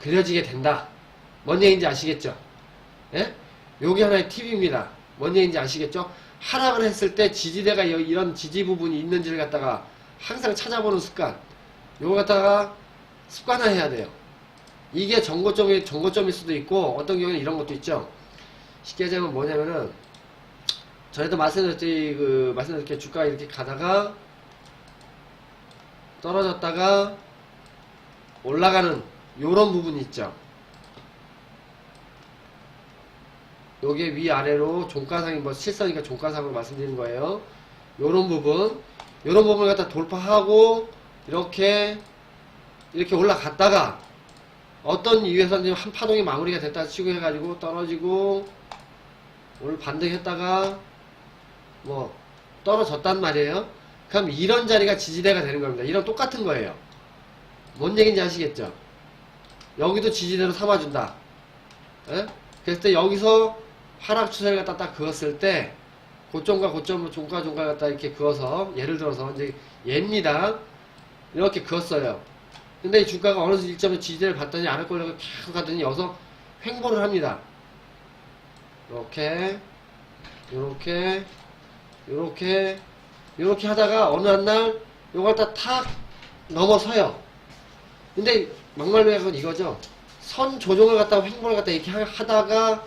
그려지게 된다. 뭔 얘기인지 아시겠죠? 예? 요게 하나의 팁입니다. 뭔 얘기인지 아시겠죠? 하락을 했을 때 지지대가 이런 지지 부분이 있는지를 갖다가 항상 찾아보는 습관. 요거 갖다가 습관화해야 돼요. 이게 정고점일 수도 있고, 어떤 경우에는 이런 것도 있죠. 쉽게 하자면 뭐냐면은, 전에도 말씀드렸듯이 주가가 이렇게 가다가, 떨어졌다가, 올라가는, 요런 부분이 있죠. 요게 위아래로 종가상이 실선이니까 종가상으로 말씀드리는 거예요. 요런 부분을 갖다 돌파하고, 이렇게 올라갔다가, 어떤 이유에서는 한 파동이 마무리가 됐다 치고 해가지고 떨어지고, 오늘 반등했다가, 떨어졌단 말이에요. 그럼 이런 자리가 지지대가 되는 겁니다. 이런 똑같은 거예요. 뭔 얘기인지 아시겠죠? 여기도 지지대로 삼아준다. 예? 그랬을 때 여기서 하락 추세를 갖다 딱 그었을 때, 고점과 고점, 종가를 갖다 이렇게 그어서, 예를 들어서, 이제 얘입니다. 이렇게 그었어요. 근데 이 주가가 어느 일점에 지지대를 봤더니 안 할 거라고 계속 가더니 여기서 횡보를 합니다. 요렇게 하다가 어느 한 날 요걸 탁 넘어서요. 근데 막말로 하건 이거죠. 선 조정을 갖다가 횡보를 갖다 이렇게 하다가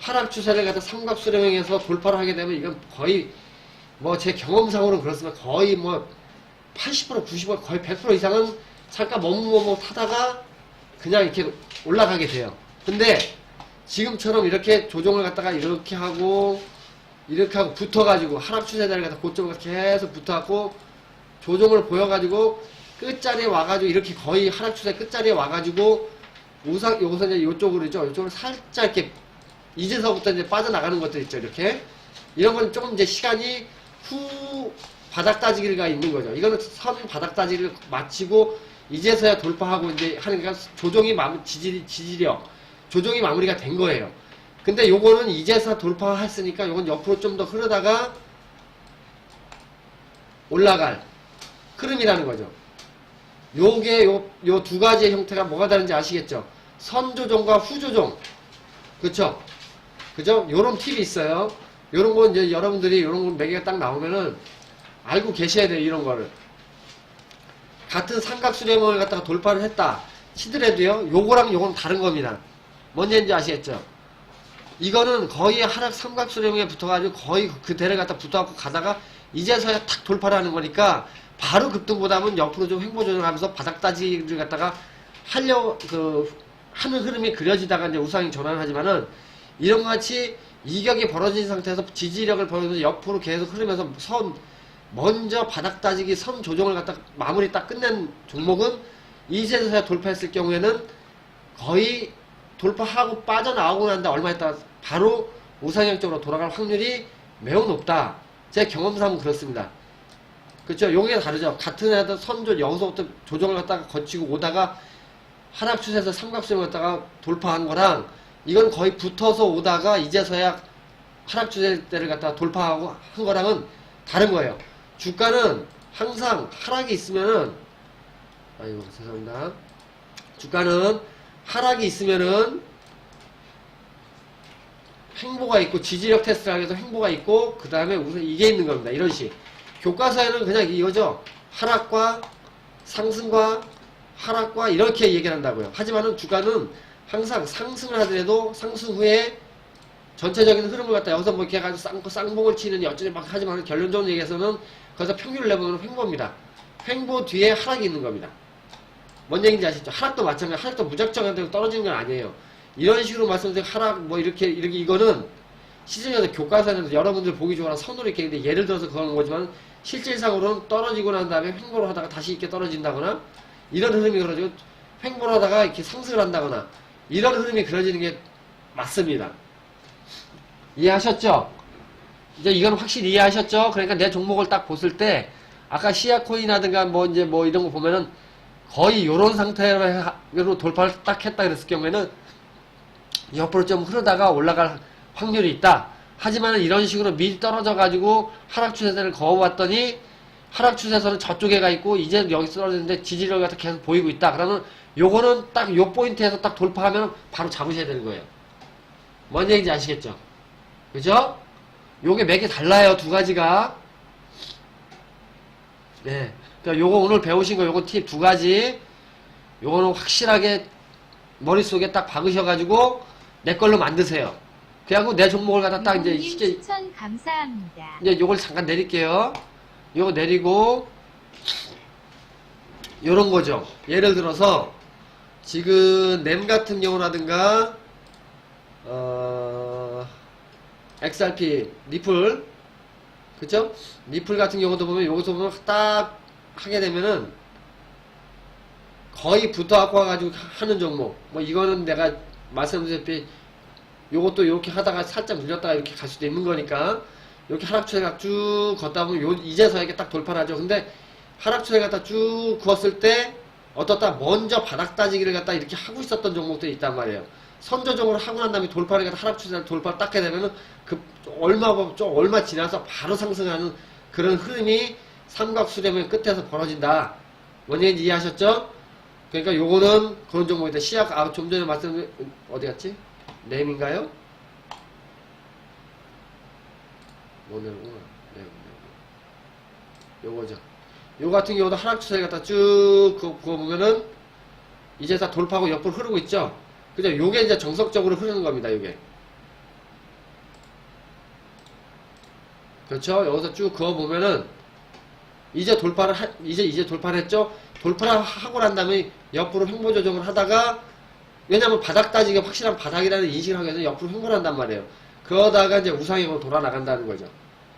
하락 추세를 갖다 삼각수렴형에서 돌파를 하게 되면 이건 거의 제 경험상으로는 그렇지만 거의 80% 90% 거의 100% 이상은 잠깐 머뭇머뭇 하다가 그냥 이렇게 올라가게 돼요. 근데 지금처럼 이렇게 조정을 갖다가 이렇게 하고 붙어가지고 하락 추세대를 갖다 고점을 계속 붙어갖고 조정을 보여가지고 끝자리에 와가지고 이렇게 거의 하락 추세 끝자리에 와가지고 여기서 이제 이쪽으로 살짝 이렇게 이제서부터 이제 빠져나가는 것들 있죠. 이렇게 이런 건 조금 이제 시간이 후 바닥 따지기가 있는 거죠. 이거는 선 바닥 따지기를 마치고 이제서야 돌파하고 이제 하니까 지지력 조정이 마무리가 된 거예요. 근데 요거는 이제서 돌파했으니까 요건 옆으로 좀 더 흐르다가 올라갈 흐름이라는 거죠. 요게 요 두 가지의 형태가 뭐가 다른지 아시겠죠? 선조정과 후조정. 그쵸? 요런 팁이 있어요. 요런 건 이제 여러분들이 요런 거 매개가 딱 나오면은 알고 계셔야 돼요. 이런 거를. 같은 삼각수렴을 갖다가 돌파를 했다 치더라도요, 요거랑 요거는 다른 겁니다. 뭔 얘기인지 아시겠죠? 이거는 거의 하락 삼각수렴에 붙어가지고 거의 그 대를 갖다 붙어갖고 가다가 이제서야 탁 돌파를 하는 거니까 바로 급등보다는 옆으로 좀 횡보 조정하면서 바닥 따지를 갖다가 하는 흐름이 그려지다가 이제 우상이 전환을 하지만은 이런 것 같이 이격이 벌어진 상태에서 지지력을 벌여서 옆으로 계속 흐르면서 먼저 바닥 따지기 선 조정을 갖다 마무리 딱 끝낸 종목은 이제서야 돌파했을 경우에는 거의 돌파하고 빠져나오고 난 다음에 얼마 있다가 바로 우상향 쪽으로 돌아갈 확률이 매우 높다. 제 경험상은 그렇습니다. 그쵸? 요게 다르죠. 같은 애도 여기서부터 조정을 갖다가 거치고 오다가 하락 추세에서 삼각수렴을 갖다가 돌파한 거랑 이건 거의 붙어서 오다가 이제서야 하락 추세대를 갖다가 돌파하고 한 거랑은 다른 거예요. 주가는 항상 하락이 있으면은, 죄송합니다. 주가는 하락이 있으면은 횡보가 있고, 지지력 테스트를 하기 위해서 횡보가 있고, 그 다음에 우선 이게 있는 겁니다. 이런 식. 교과서에는 그냥 이거죠. 하락과 상승과 하락과 이렇게 얘기를 한다고요. 하지만은 주가는 항상 상승을 하더라도 상승 후에 전체적인 흐름을 갖다 여기서 이렇게 해가지고 쌍봉을 치는 어쩌니 막 하지만 결론적으로 얘기해서는 거기서 평균을 내보는 횡보입니다. 횡보 뒤에 하락이 있는 겁니다. 뭔 얘기인지 아시죠? 하락도 마찬가지. 하락도 무작정한테 떨어지는 건 아니에요. 이런 식으로 말씀드린 하락 이렇게 이거는 시즌에서 교과서에는 여러분들 보기 좋아라 선으로 이렇게 있는데 예를 들어서 그런 거지만 실질상으로는 떨어지고 난 다음에 횡보를 하다가 다시 이렇게 떨어진다거나 이런 흐름이 그러죠. 횡보를 하다가 이렇게 상승을 한다거나 이런 흐름이 그려지는 게 맞습니다. 이해하셨죠? 이제 이건 확실히 이해하셨죠? 그러니까 내 종목을 딱 보실 때 아까 시아코인이라든가 이런 거 보면은 거의 요런 상태로 돌파를 딱 했다 그랬을 경우에는 옆으로 좀 흐르다가 올라갈 확률이 있다. 하지만 이런 식으로 미리 떨어져 가지고 하락 추세선을 그어봤더니 하락 추세선은 저쪽에 가 있고 이제 여기 떨어졌는데 지지력이 계속 보이고 있다. 그러면 요거는 딱 요 포인트에서 딱 돌파하면 바로 잡으셔야 되는 거예요. 뭔 얘기인지 아시겠죠? 그죠? 요게 맥이 달라요, 두 가지가. 네. 그러니까 요거 오늘 배우신 거 요거 팁 두 가지. 요거는 확실하게 머릿속에 딱 박으셔가지고 내 걸로 만드세요. 그래갖고 내 종목을 갖다 딱 이제 쉽게. 추천 감사합니다. 이제 요걸 잠깐 내릴게요. 요거 내리고, 요런 거죠. 예를 들어서, 지금 램 같은 경우라든가, XRP, 리플, 그쵸? 리플 같은 경우도 보면, 요것도 보면 딱 하게 되면은, 거의 붙어갖고 와가지고 하는 종목. 뭐, 이거는 내가 말씀드렸다시피, 요것도 이렇게 하다가 살짝 밀렸다가 이렇게 갈 수도 있는 거니까, 이렇게 하락추세가 쭉 걷다 보면, 이제서야 이게 딱 돌파를 하죠. 근데, 하락추세 갖다 쭉 그었을 때, 어떻다 먼저 바닥 따지기를 갖다 이렇게 하고 있었던 종목들이 있단 말이에요. 선조적으로 하고 난 다음에 돌파를 갖다 하락추세를 돌파를 닦게 되면은, 얼마 지나서 바로 상승하는 그런 흐름이 삼각수렴의 끝에서 벌어진다. 뭔 얘기인지 이해하셨죠? 그러니까 요거는 그런 종목이다. 시약, 좀 전에 어디 갔지? 램인가요? 뭐냐구나. 요거죠. 요 같은 경우도 하락추세 갖다 쭉 그어보면은 이제 다 돌파하고 옆으로 흐르고 있죠? 그죠? 요게 이제 정석적으로 흐르는 겁니다, 요게. 그렇죠? 여기서 쭉 그어보면은 이제 돌파를 했죠? 돌파를 하고 난 다음에 옆으로 횡보 조정을 하다가 왜냐면 바닥 따지기가 확실한 바닥이라는 인식을 하기 위해서 옆으로 횡보를 한단 말이에요. 그러다가 이제 우상향으로 돌아 나간다는 거죠.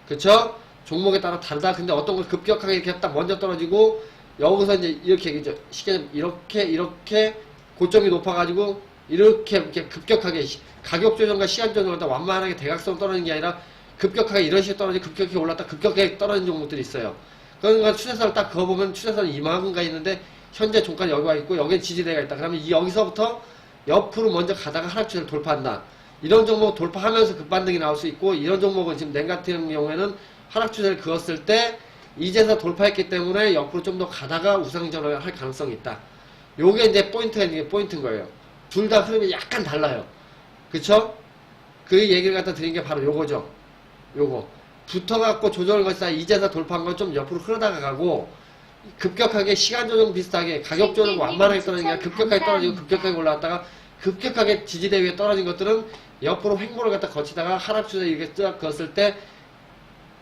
그쵸? 종목에 따라 다르다. 근데 어떤 걸 급격하게 이렇게 딱 먼저 떨어지고 여기서 이제 이렇게 쉽게 이렇게 고점이 높아가지고 이렇게 급격하게 가격 조정과 시간 조정을 다 완만하게 대각선으로 떨어지는 게 아니라 급격하게 이런 식으로 떨어지고 급격하게 올랐다 급격하게 떨어진 종목들이 있어요. 그러니까 추세선을 딱 그어보면 추세선이 이만큼가 있는데 현재 종가는 여기 와 있고 여기에 지지대가 있다. 그러면 여기서부터 옆으로 먼저 가다가 하락추세를 돌파한다. 이런 종목 돌파하면서 급반등이 나올 수 있고 이런 종목은 지금 램 같은 경우에는 하락추세를 그었을 때 이제서 돌파했기 때문에 옆으로 좀 더 가다가 우상전환을 할 가능성이 있다. 요게 이제 포인트가 있는 게 포인트인 거예요. 둘 다 흐름이 약간 달라요. 그쵸? 그 얘기를 갖다 드린 게 바로 요거죠. 요거. 붙어갖고 조정을 거치다 이제서 돌파한 건 좀 옆으로 흐르다가 가고 급격하게 시간 조정 비슷하게 가격 조정 완만하게 떨어지는 게 급격하게 떨어지고 급격하게 올라왔다가 급격하게 지지대 위에 떨어진 것들은 옆으로 횡보를 갖다 거치다가 하락추세 이렇게 쫙 그었을 때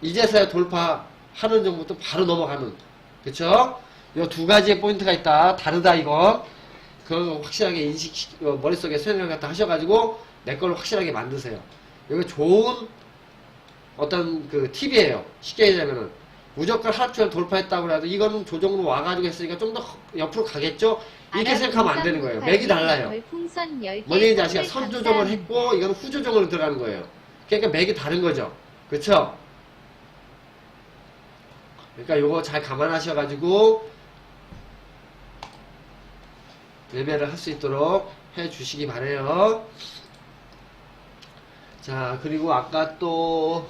이제서야 돌파하는 정도부터 바로 넘어가는. 그쵸? 요 두 가지의 포인트가 있다. 다르다 이거. 그거 확실하게 머릿속에 수행을 갖다 하셔가지고 내 걸로 확실하게 만드세요. 이거 좋은 어떤 그 팁이에요. 쉽게 얘기하면은 무조건 하락추세를 돌파했다고 해도 이거는 조정으로 와가지고 했으니까 좀 더 옆으로 가겠죠? 이렇게 생각하면 안 되는 거예요. 맥이 달라요. 뭔 얘기인지 아시죠? 선조정을 했고 이건 후조정으로 들어가는 거예요. 그러니까 맥이 다른 거죠. 그쵸? 그러니까 요거 잘 감안하셔가지고 매매를 할 수 있도록 해 주시기 바래요. 자, 그리고 아까 또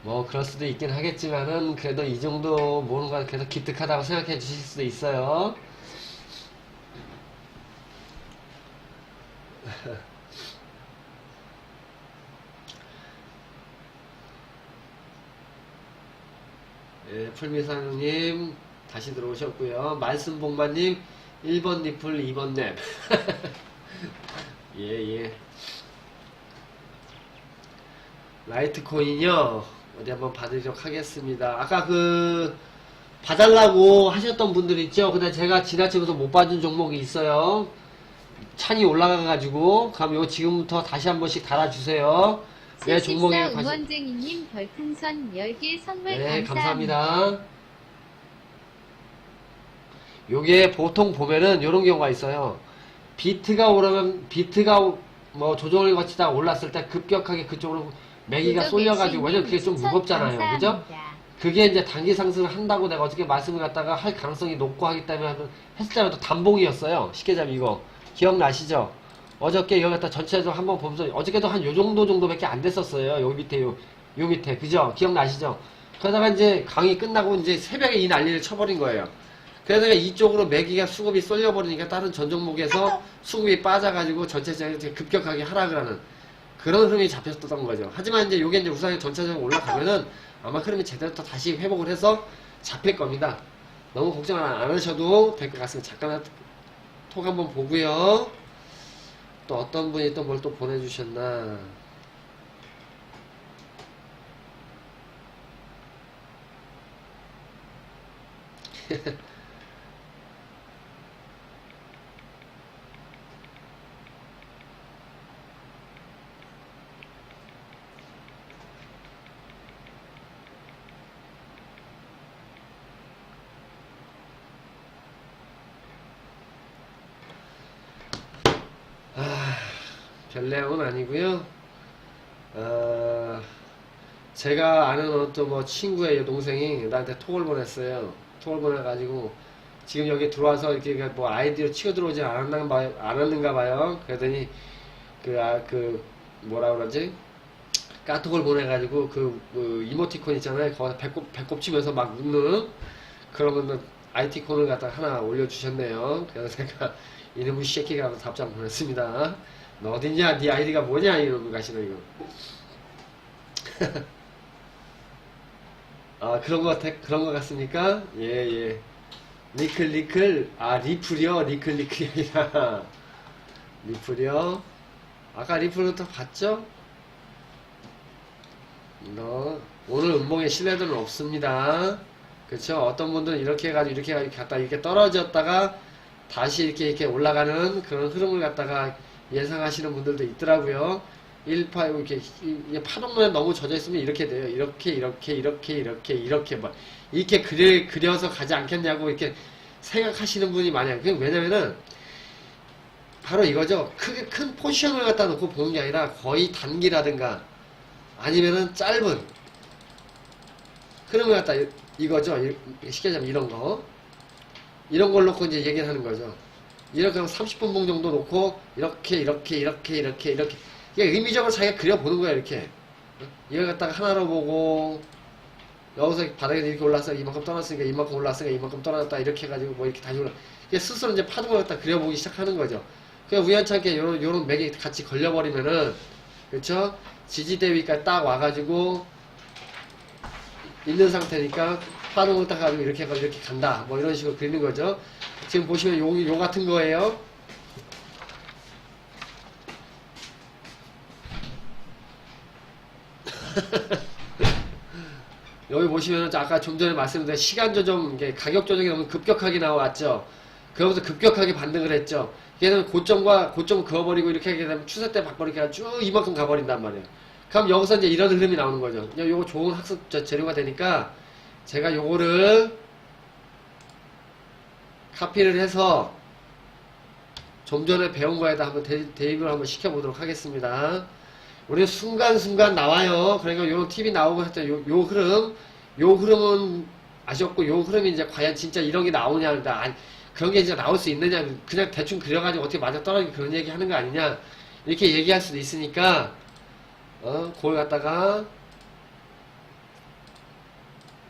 뭐 그럴 수도 있긴 하겠지만은 그래도 이 정도 뭔가 계속 기특하다고 생각해 주실 수도 있어요. 예, 풀미사님 다시 들어오셨고요. 말씀봉마님 1번 리플 2번 랩. 예. 라이트코인이요. 어디 한번 받으도록 하겠습니다. 아까 봐달라고 하셨던 분들 있죠? 근데 제가 지나치면서 못 봐준 종목이 있어요. 찬이 올라가가지고. 그럼 이거 지금부터 다시 한 번씩 달아주세요. 네, 종목이 응원쟁이님 별풍선 10개 선물 네, 감사합니다. 감사합니다. 요게 보통 보면은 요런 경우가 있어요. 비트가 오르면 비트가 뭐 조정을 거치다 올랐을 때 급격하게 그쪽으로 매기가 쏠려가지고 왜냐면 그게 좀 무겁잖아요. 그죠? 그게 이제 단기 상승을 한다고 내가 어저께 말씀을 갖다가 할 가능성이 높고 하기 때문에 했을 때마다 단봉이었어요. 쉽게 잡으면 이거 기억나시죠? 어저께 여기 갖다 전체적으로 한번 보면서 어저께도 한 요 정도밖에 안 됐었어요. 여기 밑에 요 밑에. 그죠? 기억나시죠? 그러다가 이제 강의 끝나고 이제 새벽에 이 난리를 쳐버린 거예요. 그래서 이쪽으로 매기가 수급이 쏠려버리니까 다른 전 종목에서 수급이 빠져가지고 전체적으로 급격하게 하락을 하는 그런 흐름이 잡혔던 거죠. 하지만 이제 요게 이제 우상이 전체적으로 올라가면은 아마 흐름이 제대로 또 다시 회복을 해서 잡힐 겁니다. 너무 걱정 안 하셔도 될 것 같습니다. 잠깐 톡 한번 보고요. 또 어떤 분이 또 뭘 또 보내주셨나. 별 내용은 아니고요. 제가 아는 어떤 뭐 친구의 동생이 나한테 톡을 보냈어요. 톡을 보내가지고 지금 여기 들어와서 이렇게 뭐 아이디로 치고 들어오지 않았는가 봐요. 그러더니 그 뭐라 그러지? 까톡을 보내가지고 그 이모티콘 있잖아요. 거기서 배꼽 치면서 막 웃는 그러면 아이티콘을 갖다 하나 올려주셨네요. 그래서 제가 이놈의 새끼가 하고 답장 보냈습니다. 너 어딨냐? 네 아이디가 뭐냐? 이러고 가시네 이거. 아 그런 거 같습니까? 예. 리클 리플이요? 리클이 아니라 리플이요? 아까 리플부터 봤죠? 너 오늘 음봉에 신뢰도는 없습니다. 그쵸? 어떤 분들은 이렇게 해가지고 갔다 이렇게 떨어졌다가 다시 이렇게 올라가는 그런 흐름을 갖다가 예상하시는 분들도 있더라고요. 1파 이렇게 파동면에 너무 젖어 있으면 이렇게 돼요. 이렇게 뭐 이렇게 그려서 가지 않겠냐고 이렇게 생각하시는 분이 많아요. 왜냐면은 바로 이거죠. 크게 큰 포지션을 갖다 놓고 보는 게 아니라 거의 단기라든가 아니면은 짧은 흐름을 갖다 이거죠. 쉽게 얘기하면 이런 걸 놓고 이제 얘기를 하는 거죠. 이렇게 하면 30분 봉 정도 놓고 이렇게 이게 의미적으로 자기가 그려보는 거야. 이렇게 이걸 갖다가 하나로 보고 여기서 바닥에 이렇게 올라서 이만큼 떠났으니까 이만큼 올랐으니까 이만큼 떠났다 이렇게 해가지고 뭐 이렇게 다시 올라 이게 스스로 이제 파동을 갖다 그려보기 시작하는 거죠. 그냥 우연찮게 요런 맥이 같이 걸려버리면은 그렇죠? 지지대 위까지 딱 와가지고 있는 상태니까 파동을 딱 가지고 이렇게 해가지고 이렇게 간다 뭐 이런 식으로 그리는 거죠. 지금 보시면 요 같은 거예요. 여기 보시면 아까 좀 전에 말씀드린 시간 조정, 가격 조정이 너무 급격하게 나왔죠. 그러면서 급격하게 반등을 했죠. 얘는 고점을 그어버리고 이렇게 하게 되면 추세 때 바꿔버리게 쭉 이만큼 가버린단 말이에요. 그럼 여기서 이제 이런 흐름이 나오는 거죠. 요거 좋은 학습 재료가 되니까 제가 요거를 카피를 해서 좀 전에 배운 거에다 한번 대입을 한번 시켜보도록 하겠습니다. 우리 순간순간 나와요. 그러니까 요런 팁이 나오고 했죠. 요 흐름은 아셨고, 요 흐름이 이제 과연 진짜 이런 게 나오냐, 그런 게 이제 나올 수 있느냐, 그냥 대충 그려가지고 어떻게 맞아 떨어지고 그런 얘기 하는 거 아니냐, 이렇게 얘기할 수도 있으니까, 그걸 갖다가,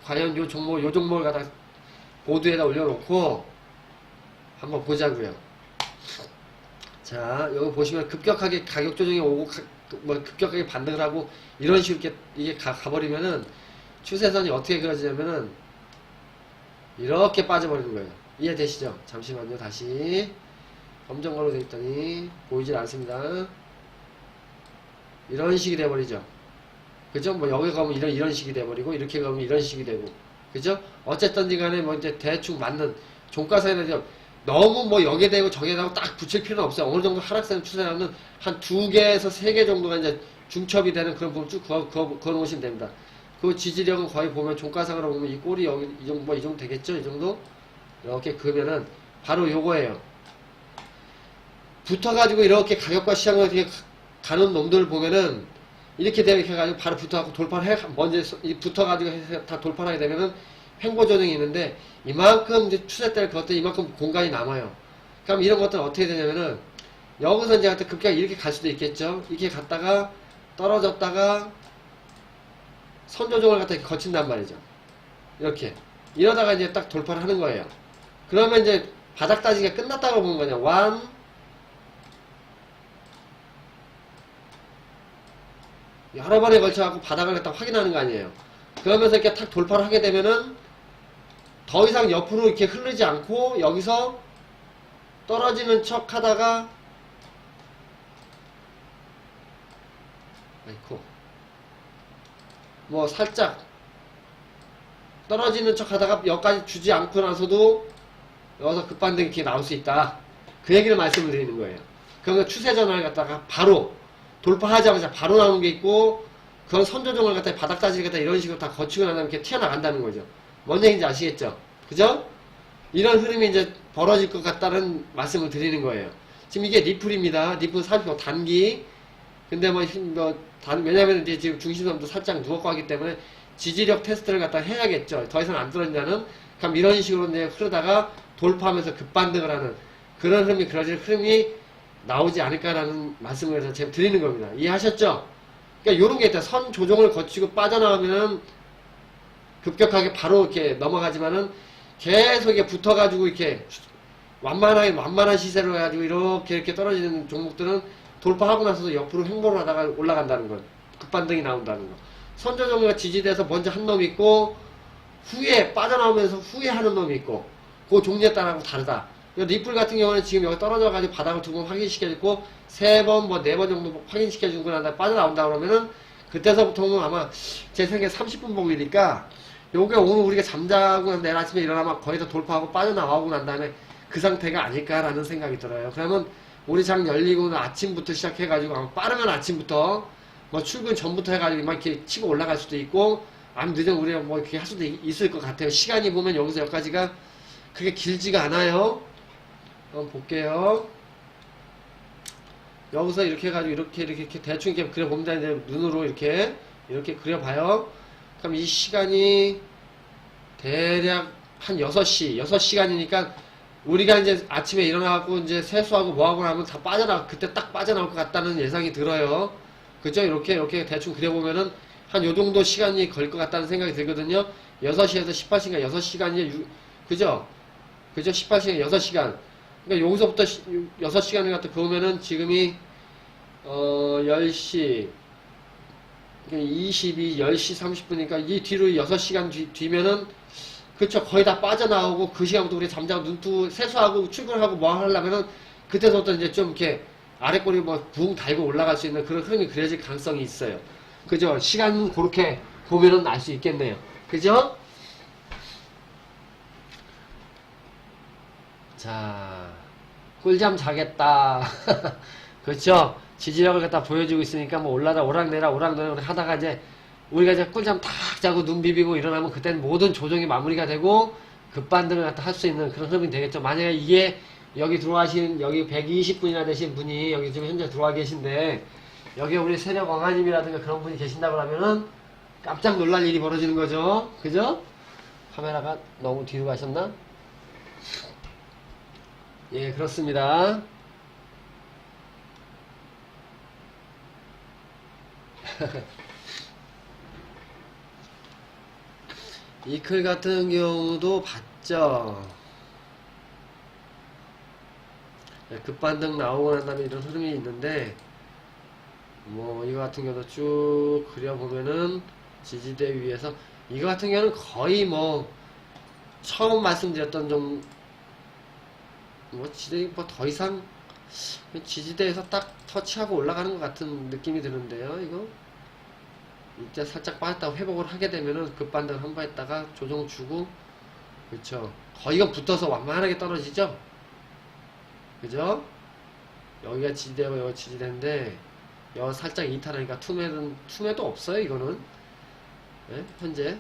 과연 요 종목을 갖다가 보드에다 올려놓고, 한번 보자고요. 자, 여기 보시면 급격하게 가격 조정이 오고, 급격하게 반등을 하고, 이런 식으로 이게 가버리면은, 추세선이 어떻게 그려지냐면은, 이렇게 빠져버리는 거예요. 이해되시죠? 잠시만요, 다시. 검정거로 되어있더니, 보이질 않습니다. 이런 식이 돼버리죠. 그죠? 뭐, 여기 가면 이런 식이 돼버리고, 이렇게 가면 이런 식이 되고. 그죠? 어쨌든지 간에 뭐, 이제 대충 맞는, 종가선이나 너무 뭐 여기에 대고 저기에 대고 딱 붙일 필요는 없어요. 어느 정도 하락세는 추세라면 한 2개에서 3개 정도가 이제 중첩이 되는 그런 부분 쭉 그어 놓으시면 됩니다. 그 지지력은 거의 보면 종가상으로 보면 이 꼴이 여기 이 정도 되겠죠? 이 정도? 이렇게 그으면은 바로 요거예요. 붙어가지고 이렇게 가격과 시장을 이렇게 가는 놈들을 보면은 이렇게 되면 이렇게 해가지고 바로 붙어가지고 돌파를 먼저 붙어가지고 다 돌파를 하게 되면은 횡보 조정이 있는데 이만큼 이제 추세 때를 그것도 이만큼 공간이 남아요. 그럼 이런 것들은 어떻게 되냐면은 여기서 이제 급격히 이렇게 갈 수도 있겠죠. 이렇게 갔다가 떨어졌다가 선 조정을 갖다 이렇게 거친단 말이죠. 이렇게. 이러다가 이제 딱 돌파를 하는 거예요. 그러면 이제 바닥 따지기가 끝났다고 보는 거냐. 여러 번에 걸쳐갖고 바닥을 갖다 확인하는 거 아니에요. 그러면서 이렇게 탁 돌파를 하게 되면은 더 이상 옆으로 이렇게 흐르지 않고 여기서 떨어지는 척 하다가 아이코 뭐 살짝 떨어지는 척 하다가 여기까지 주지 않고 나서도 여기서 급반등이 이렇게 나올 수 있다. 그 얘기를 말씀을 드리는 거예요. 그러면 추세 전환을 갖다가 바로 돌파하자마자 바로 나오는 게 있고, 그건 선조정을 갖다 바닥 따지를 갖다 이런 식으로 다 거치고 난 다음에 이렇게 튀어나간다는 거죠. 뭔 얘기인지 아시겠죠? 그죠? 이런 흐름이 이제 벌어질 것 같다는 말씀을 드리는 거예요. 지금 이게 리플입니다. 리플 30% 단기. 근데 왜냐면 이제 지금 중심선도 살짝 누웠고 하기 때문에 지지력 테스트를 갖다 해야겠죠. 더 이상 안 떨어진다는. 그럼 이런 식으로 이제 흐르다가 돌파하면서 급반등을 하는 그런 흐름이, 그러질 흐름이 나오지 않을까라는 말씀을 해서 제가 드리는 겁니다. 이해하셨죠? 그러니까 요런 게 있다. 선 조정을 거치고 빠져나오면은 급격하게 바로 이렇게 넘어가지만은 계속 이렇게 붙어가지고 이렇게 완만한 시세로 해가지고 이렇게 떨어지는 종목들은 돌파하고 나서도 옆으로 횡보를 하다가 올라간다는 거. 급반등이 나온다는 거. 선조정과 지지대에서 먼저 한 놈이 있고, 후에 빠져나오면서 후에 하는 놈이 있고, 그 종류에 따라 다르다. 리플 같은 경우는 지금 여기 떨어져가지고 바닥을 두 번 확인시켜주고, 3번, 4번 정도 확인시켜주고 난 다음에 빠져나온다 그러면은, 그때서부터는 아마 제 생각에 30분 봉이니까, 요게 오늘 우리가 잠자고 내일 아침에 일어나면 거의 다 돌파하고 빠져나오고 난 다음에 그 상태가 아닐까라는 생각이 들어요. 그러면 우리 장 열리고는 아침부터 시작해가지고, 아마 빠르면 아침부터, 뭐 출근 전부터 해가지고 막 이렇게 치고 올라갈 수도 있고, 아니면 늦은 우리가 뭐 이렇게 할 수도 있을 것 같아요. 시간이 보면 여기서 여기까지가 그게 길지가 않아요. 한번 볼게요. 여기서 이렇게 해가지고 이렇게 대충 이렇게 그려봅니다. 이제 눈으로 이렇게 그려봐요. 그럼 이 시간이 대략 한 6시간이니까 우리가 이제 아침에 일어나고 이제 세수하고 뭐하고 나면 다 그때 딱 빠져나올 것 같다는 예상이 들어요. 그죠? 이렇게 대충 그려보면은 한 요 정도 시간이 걸 것 같다는 생각이 들거든요. 6시에서 18시간, 6시간이, 그죠? 18시간, 6시간. 그러니까 여기서부터 6시간을 갖다 그으면은 지금이, 10시, 22, 10시 30분이니까 이 뒤로 6시간 뒤면은, 그쵸. 거의 다 빠져나오고 그 시간부터 우리 잠자고 눈뜨고 세수하고 출근하고 뭐 하려면은 그때부터 이제 좀 이렇게 아랫꼬리 뭐 붕 달고 올라갈 수 있는 그런 흐름이 그려질 가능성이 있어요. 그죠? 시간 그렇게 보면은 알 수 있겠네요. 그죠? 자, 꿀잠 자겠다. 그렇죠? 지지력을 갖다 보여주고 있으니까 뭐 오락내락 하다가 이제 우리가 이제 꿀잠 탁 자고 눈 비비고 일어나면 그때는 모든 조정이 마무리가 되고 급반등을 갖다 할 수 있는 그런 흐름이 되겠죠. 만약에 이게 여기 120분이나 되신 분이 여기 지금 현재 들어와 계신데 여기에 우리 세력 왕아님이라든가 그런 분이 계신다고 하면은 깜짝 놀랄 일이 벌어지는 거죠. 그죠? 카메라가 너무 뒤로 가셨나? 예, 그렇습니다. 이클 같은 경우도 봤죠. 급반등 나오고 난 다음에 이런 흐름이 있는데, 뭐 이거 같은 경우도 쭉 그려보면은 지지대 위에서 이거 같은 경우는 거의 뭐 처음 말씀드렸던 좀 뭐 지지대 뭐 더 이상 지지대에서 딱 터치하고 올라가는 것 같은 느낌이 드는데요. 이거 이제 살짝 빠졌다가 회복을 하게 되면은 급반등 한번 했다가 조정 주고, 그렇죠. 거의 이거 붙어서 완만하게 떨어지죠. 그죠? 여기가 지지대고 여기 지지대인데 여기 살짝 이탈하니까 투매도 없어요. 이거는 네? 현재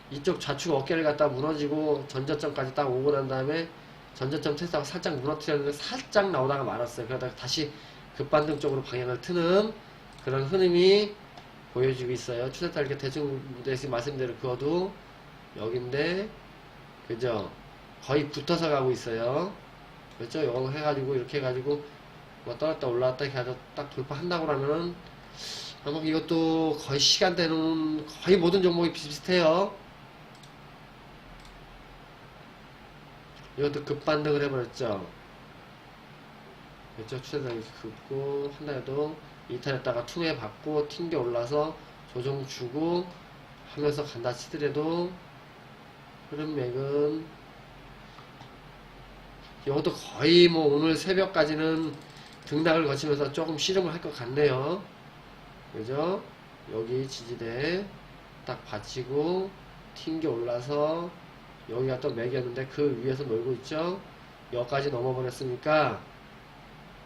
이쪽 좌측 어깨를 갖다 무너지고 전저점까지 딱 오고 난 다음에 전저점 테스트하고 살짝 무너뜨렸는데 살짝 나오다가 말았어요. 그러다가 다시 급반등 쪽으로 방향을 트는 그런 흐름이 보여지고 있어요. 추세타 이렇게 대충 말씀대로 그어도 여긴데, 그죠? 거의 붙어서 가고 있어요. 그렇죠? 이거 해가지고 이렇게 해가지고 뭐 떨었다 올라왔다 이렇게 해서 딱 돌파한다고 하면은 한번 이것도 거의 시간대는 거의 모든 종목이 비슷해요. 이것도 급반등을 해버렸죠. 그렇죠? 추세선이 이렇게 긋고 한 달에도 이탈했다가 퉁에 받고 튕겨 올라서 조정 주고 하면서 간다 치더라도 흐름맥은 이것도 거의 뭐 오늘 새벽까지는 등락을 거치면서 조금 씨름을 할 것 같네요. 그죠? 여기 지지대 딱 받치고 튕겨 올라서 여기가 또 맥이었는데 그 위에서 놀고 있죠. 여기까지 넘어버렸으니까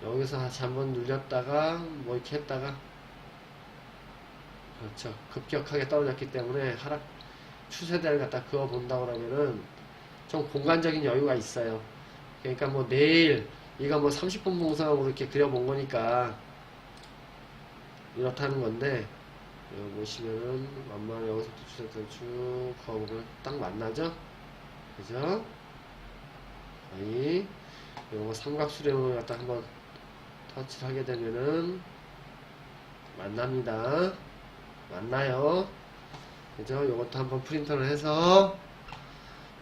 여기서 다시 한번 눌렸다가 뭐 이렇게 했다가 그렇죠. 급격하게 떨어졌기 때문에 하락 추세대를 갖다 그어 본다고 하면은 좀 공간적인 여유가 있어요. 그러니까 뭐 내일 이거 뭐 30분 봉상으로 이렇게 그려본 거니까 이렇다는 건데 여기 보시면은 만만 여기서부터 추세대를 쭉 그어보면 딱 만나죠. 그죠? 거의 요거 삼각수렴을 갖다 한번 터치를 하게 되면은 만납니다. 만나요. 그죠? 요것도 한번 프린터를 해서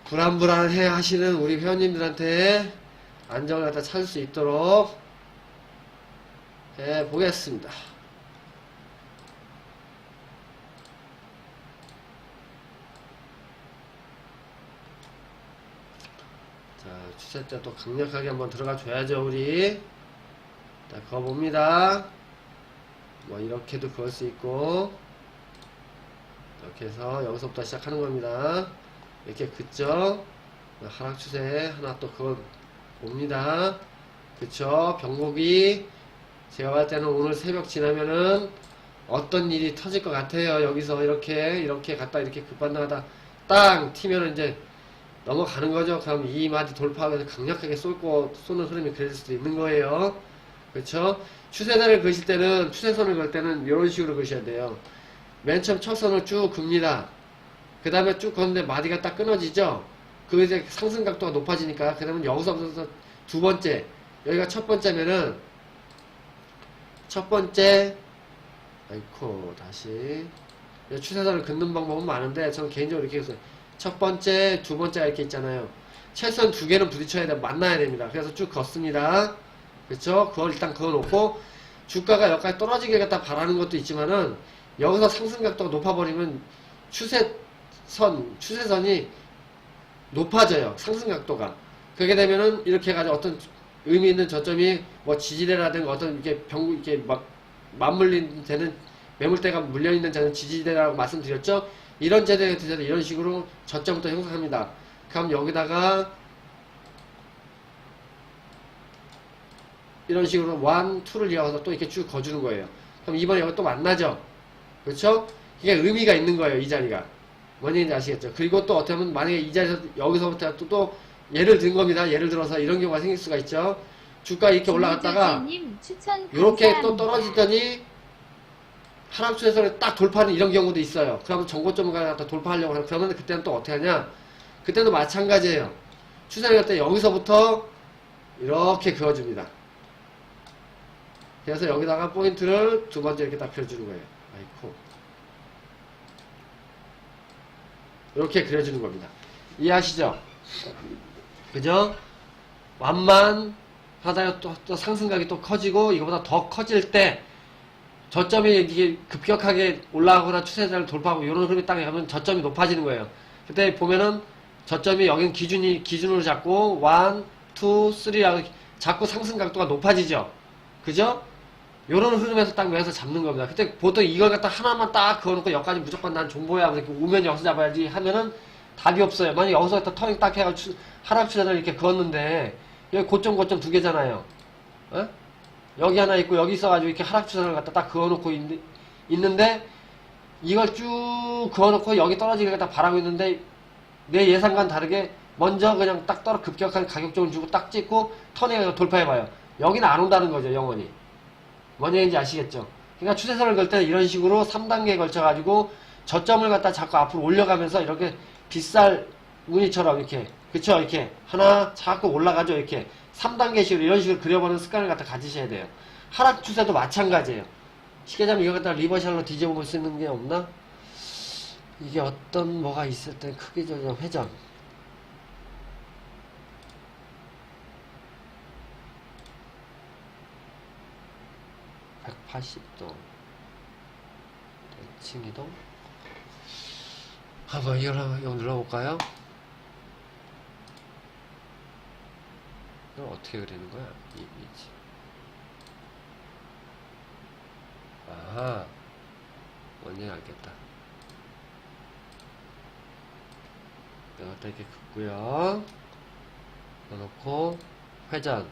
불안불안해 하시는 우리 회원님들한테 안정을 갖다 찾을 수 있도록 해 보겠습니다. 자, 추세 때 또 강력하게 한번 들어가 줘야죠, 우리. 자, 그거 봅니다. 뭐, 이렇게도 그을 수 있고, 이렇게 해서 여기서부터 시작하는 겁니다. 이렇게 긋죠? 하락 추세 하나 또 그걸 봅니다. 그쵸? 병목이 제가 봤을 때는 오늘 새벽 지나면은 어떤 일이 터질 것 같아요. 여기서 이렇게 갔다 이렇게 급반등하다 땅 튀면은 이제 넘어가는 거죠. 그럼 이 마디 돌파하면서 강력하게 쏘는 흐름이 그릴 수도 있는 거예요. 그렇죠? 추세선을 그실 때는 추세선을 걸 때는 이런 식으로 그셔야 돼요. 맨 처음 첫 선을 쭉 긋니다. 그 다음에 쭉 걷는데 마디가 딱 끊어지죠. 그 이제 상승 각도가 높아지니까 그 다음에 여기서부터 두 번째 여기가 첫 번째면은 첫 번째 아이코 다시 추세선을 긋는 방법은 많은데 저는 개인적으로 이렇게 해서 첫 번째, 두 번째 이렇게 있잖아요. 최소한 두 개는 부딪혀야 돼, 만나야 됩니다. 그래서 쭉 걷습니다. 그렇죠? 그걸 일단 그어놓고 주가가 여기까지 떨어지게 갖다 바라는 것도 있지만은 여기서 상승 각도가 높아버리면 추세선이 높아져요. 상승 각도가. 그렇게 되면은 이렇게 해가지고 어떤 의미 있는 저점이 뭐 지지대라든가 어떤 이렇게 막 맞물린 되는 매물대가 물려있는 저는 지지대라고 말씀드렸죠. 이런 제대가 되잖아. 이런 식으로 저점부터 형성합니다. 그럼 여기다가 이런 식으로 1, 2를 이어서 또 이렇게 쭉 거주는 거예요. 그럼 이번에 여기 또 만나죠. 그렇죠? 이게 의미가 있는 거예요. 이 자리가. 뭔 얘기인지 아시겠죠? 그리고 또 어떻게 보면 만약에 이 자리에서 여기서부터 또 예를 든 겁니다. 예를 들어서 이런 경우가 생길 수가 있죠. 주가 이렇게 올라갔다가 이렇게 또 떨어지더니 하락 추세선을 딱 돌파하는 이런 경우도 있어요. 그러면 정고점을 갖다 돌파하려고 하면 그러면 그때는 또 어떻게 하냐? 그때도 마찬가지예요. 추세를 갖다 여기서부터 이렇게 그어줍니다. 그래서 여기다가 포인트를 두 번째 이렇게 딱 그려주는 거예요. 아이코. 이렇게 그려주는 겁니다. 이해하시죠? 그죠? 완만 하다가 또 상승각이 또 커지고 이거보다 더 커질 때 저점이 이게 급격하게 올라가거나 추세선을 돌파하고 이런 흐름이 딱 가면 저점이 높아지는 거예요. 그때 보면은 저점이 여기는 기준으로 잡고 1, 2, 3라고 자꾸 상승 각도가 높아지죠. 그죠? 요런 흐름에서 딱 매서 잡는 겁니다. 그때 보통 이걸 갖다 하나만 딱 그어놓고 여기까지 무조건 난 존버야 이렇게 오면 여기서 잡아야지 하면은 답이 없어요. 만약 여기서 갖다 터닝 딱 해가지고 하락 추세선을 이렇게 그었는데 여기 고점 두 개잖아요. 어? 여기 하나 있고 여기 있어가지고 이렇게 하락 추세선을 갖다 딱 그어놓고 있는데 이걸 쭉 그어놓고 여기 떨어지게 갖다 바라고 있는데 내 예상과는 다르게 먼저 그냥 딱 급격한 가격적을 주고 딱 찍고 터닝해서 돌파해봐요. 여기는 안 온다는 거죠. 영원히. 뭔 얘기인지 아시겠죠? 그러니까 추세선을 걸 때는 이런 식으로 3단계에 걸쳐가지고 저점을 갖다 자꾸 앞으로 올려가면서 이렇게 빗살 무늬처럼 이렇게 그쵸? 이렇게 하나 자꾸 올라가죠. 이렇게 3단계식으로 이런 식으로 그려보는 습관을 갖다 가지셔야 돼요. 하락 추세도 마찬가지예요. 쉽게 자면 이거 갖다 리버셜로 뒤집어 볼 수 있는 게 없나? 이게 어떤 뭐가 있을 때 크기 조정 회전 180도 대칭 이동 한번 이걸 눌러볼까요? 이걸 어떻게 그리는 거야? 이미지 아하 뭔지 알겠다. 이것도 이렇게 긋고요. 넣어놓고 회전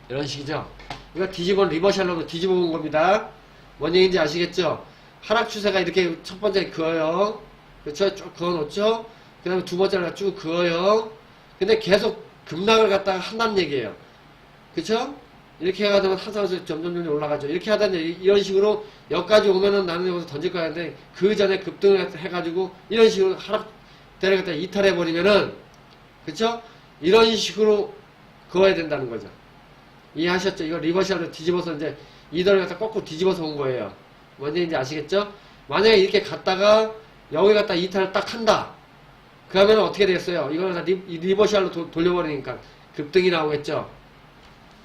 이런 식이죠. 이거 뒤집어 리버셜로 뒤집어 본 겁니다. 뭔 얘기인지 아시겠죠? 하락 추세가 이렇게 첫 번째 그어요. 그렇죠? 쭉 그어 놓죠. 그 다음에 두 번째를 쭉 그어요. 근데 계속 급락을 갖다가 한다는 얘기예요. 그쵸? 이렇게 해가지고 하상에서 점점 올라가죠. 이렇게 하다 이런 식으로 여기까지 오면은 나는 여기서 던질 거야 하는데 그 전에 급등을 해가지고 이런 식으로 하락대를 갖다 이탈해버리면은 그쵸? 이런 식으로 그어야 된다는 거죠. 이해하셨죠? 이거 리버셜로 뒤집어서 이제 이더를 갖다 거꾸로 뒤집어서 온 거예요. 뭔지 이제 아시겠죠? 만약에 이렇게 갔다가 여기 갖다 이탈을 딱 한다. 그러면 어떻게 되겠어요? 이걸 다 리버셜로 돌려버리니까 급등이 나오겠죠?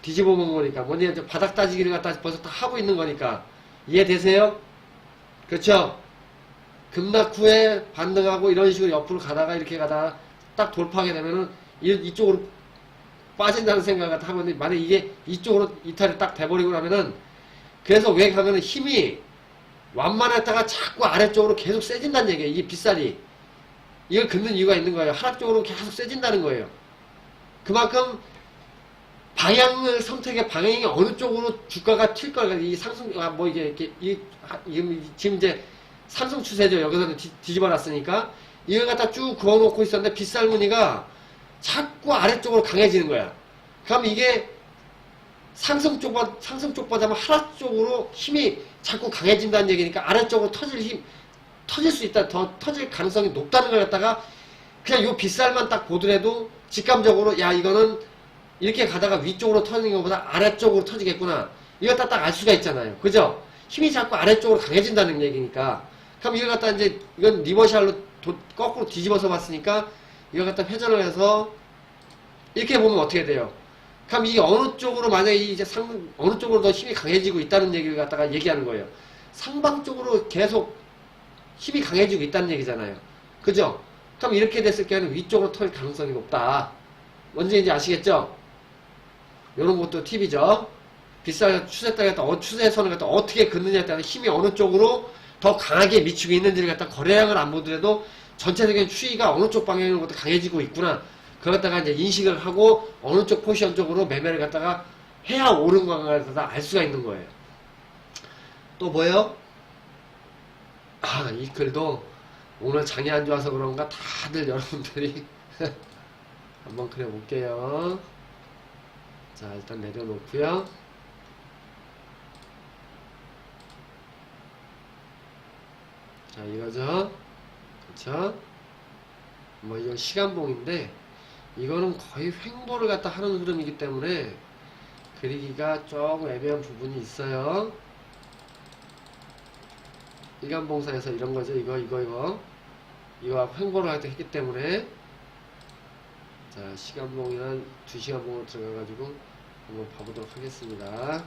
뒤집어 본 거니까. 뭔지 이제 바닥 따지기를 갖다 벌써 다 하고 있는 거니까. 이해되세요? 그렇죠? 급락 후에 반등하고 이런 식으로 옆으로 가다가 이렇게 가다가 딱 돌파하게 되면은 이쪽으로 빠진다는 생각을 하고 있는데 만약에 이게 이쪽으로 이탈이 딱 돼버리고 나면은 그래서 왜 가면은 힘이 완만했다가 자꾸 아래쪽으로 계속 세진다는 얘기예요. 이게 빗살이. 이걸 긋는 이유가 있는 거예요. 하락적으로 계속 세진다는 거예요. 그만큼 방향을 선택해 방향이 어느 쪽으로 주가가 튈 거가 이 상승 뭐 이게 지금 이제 상승 추세죠. 여기서는 뒤집어 놨으니까 이걸 갖다 쭉 그어놓고 있었는데 빗살 무늬가 자꾸 아래쪽으로 강해지는 거야. 그럼 이게 상승 쪽보다는 하락 쪽으로 힘이 자꾸 강해진다는 얘기니까 아래쪽으로 터질 수 있다, 더 터질 가능성이 높다는 걸 갖다가 그냥 요 빗살만 딱 보더라도 직감적으로 야 이거는 이렇게 가다가 위쪽으로 터지는 것보다 아래쪽으로 터지겠구나. 이거 딱 알 수가 있잖아요. 그죠? 힘이 자꾸 아래쪽으로 강해진다는 얘기니까. 그럼 이걸 갖다 이제 이건 리버셜로 거꾸로 뒤집어서 봤으니까 이걸 갖다 회전을 해서 이렇게 보면 어떻게 돼요? 그럼 이게 어느 쪽으로 만약에 이제 어느 쪽으로 더 힘이 강해지고 있다는 얘기를 갖다가 얘기하는 거예요. 상방 쪽으로 계속 힘이 강해지고 있다는 얘기잖아요. 그죠? 그럼 이렇게 됐을 경우에는 위쪽으로 터질 가능성이 높다. 뭔지 이제 아시겠죠? 요런 것도 팁이죠. 빗살 추세선을 갖다 어떻게 긋느냐에 따라 힘이 어느 쪽으로 더 강하게 미치고 있는지를 갖다 거래량을 안 보더라도 전체적인 추이가 어느 쪽 방향으로 것도 강해지고 있구나. 그걸 갖다가 이제 인식을 하고 어느 쪽 포지션 쪽으로 매매를 갖다가 해야 옳은 건가를 갖다가 알 수가 있는 거예요. 또 뭐예요? 이 글도 오늘 장이 안 좋아서 그런가 다들 여러분들이 한번 그려볼게요. 자, 일단 내려놓고요. 자, 이거죠. 그쵸? 뭐, 이건 시간봉인데, 이거는 거의 횡보를 갖다 하는 흐름이기 때문에, 그리기가 조금 애매한 부분이 있어요. 일간봉사에서 이런 거죠. 이거 횡보를 할 때 했기 때문에, 자, 시간봉이나 2시간봉으로 들어가가지고, 한번 봐보도록 하겠습니다.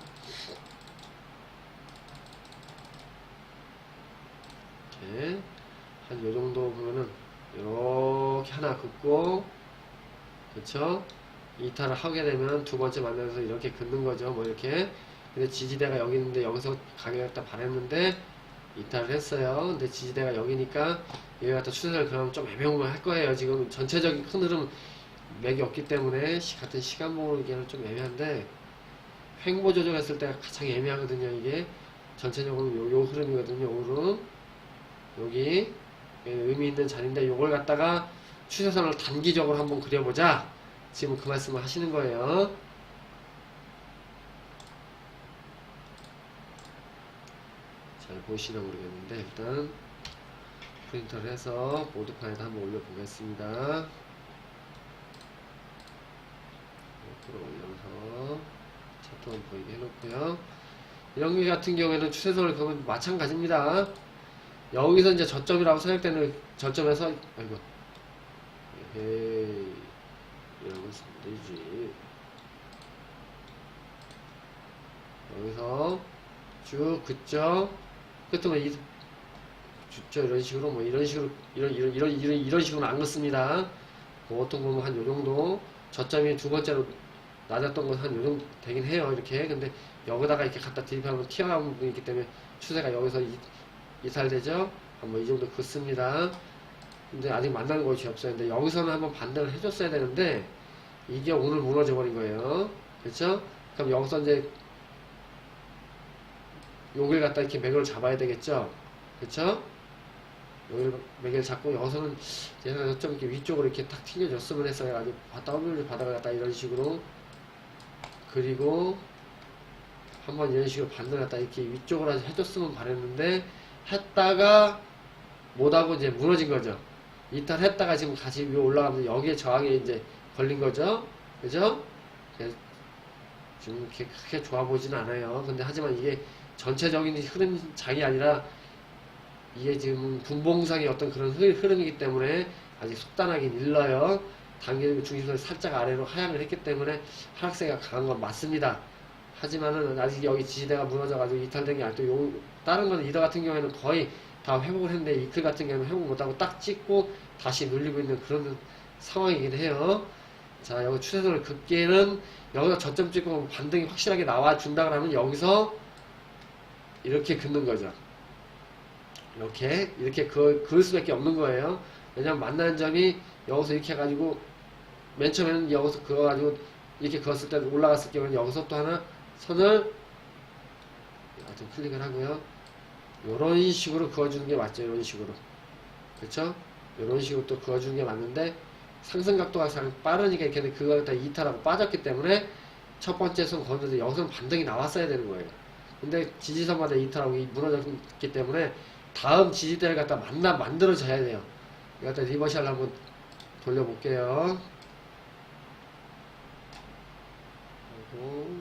이렇게 한 요정도 보면은 이렇게 하나 긋고 그쵸? 이탈을 하게 되면 두 번째 만나서 이렇게 긋는 거죠. 뭐 이렇게. 근데 지지대가 여기 있는데 여기서 가격을 갖다 바랬는데 이탈을 했어요. 근데 지지대가 여기니까 여기 갖다 추세를 그럼 좀 애매한 걸 할 거예요. 지금 전체적인 큰 흐름 맥이 없기 때문에 같은 시간봉으로 얘기하면 좀 애매한데 횡보 조정했을 때가 가장 애매하거든요. 이게 전체적으로 요 흐름이거든요. 요 흐름 여기 의미 있는 자리인데 요걸 갖다가 추세선을 단기적으로 한번 그려보자. 지금 그 말씀을 하시는 거예요. 잘 보시나 모르겠는데 일단 프린터를 해서 보드판에다 한번 올려보겠습니다. 옆으로 올려서 차트만 보이게 해놓고요. 이런 게 같은 경우에는 추세선을 그으면 마찬가지입니다. 여기서 이제 저점이라고 생각되는 저점에서, 아이고, 에이, 이러면 안 되지. 여기서 쭉 긋죠. 끝으면 긋죠. 이런 식으로, 뭐, 이런 식으로, 이런 식으로는 안 긋습니다. 보통 보면 한 요 정도. 저점이 두 번째로 낮았던 건 한 요 정도 되긴 해요. 이렇게. 근데 여기다가 이렇게 갖다 대입하면 튀어나오는 부분이 있기 때문에 추세가 여기서 이탈되죠. 한번 이 정도 긋습니다. 근데 아직 만나는 곳이 없어요. 근데 여기서는 한번 반등을 해줬어야 되는데 이게 오늘 무너져 버린 거예요. 그렇죠? 그럼 여기서 이제 여기를 갖다 이렇게 매개를 잡아야 되겠죠. 그렇죠? 여기를 매개를 잡고 여기서는 제가 좀 이렇게 위쪽으로 이렇게 탁 튕겨줬으면 했어요. 아주 W 바닥을 갖다 이런 식으로, 그리고 한번 이런 식으로 반등을 갖다 이렇게 위쪽으로 해줬으면 바랬는데 했다가 못하고 이제 무너진 거죠. 이탈했다가 지금 다시 위로 올라가면서 여기에 저항에 이제 걸린 거죠. 그죠? 지금 이렇게 크게 좋아 보지는 않아요. 근데 하지만 이게 전체적인 흐름장이 아니라 이게 지금 분봉상의 어떤 그런 흐름이기 때문에 아직 속단하긴 일러요. 당기는 중심선이 살짝 아래로 하향을 했기 때문에 하락세가 강한 건 맞습니다. 하지만은 아직 여기 지지대가 무너져가지고 이탈된 게 아니고 다른 거는 이더 같은 경우에는 거의 다 회복을 했는데 이클 같은 경우는 회복 못하고 딱 찍고 다시 눌리고 있는 그런 상황이긴 해요. 자, 여기 추세선을 긋기에는 여기서 저점 찍고 반등이 확실하게 나와준다 그러면 여기서 이렇게 긋는 거죠. 이렇게 그을 수밖에 없는 거예요. 왜냐면 만나는 점이 여기서 이렇게 해가지고 맨 처음에는 여기서 그어가지고 이렇게 그었을 때 올라갔을 경우는 여기서 또 하나 선을 좀 클릭을 하고요. 요런 식으로 그어주는 게 맞죠. 이런 식으로. 그렇죠? 이런 식으로 또 그어주는 게 맞는데 상승 각도가 빠르니까 이렇게 그걸 다 이탈하고 빠졌기 때문에 첫 번째 선 거는데 여기서는 반등이 나왔어야 되는 거예요. 근데 지지선마다 이탈하고 무너졌기 때문에 다음 지지대를 갖다 만들어져야 돼요. 이거 갖다 리버셜 한번 돌려볼게요. 그리고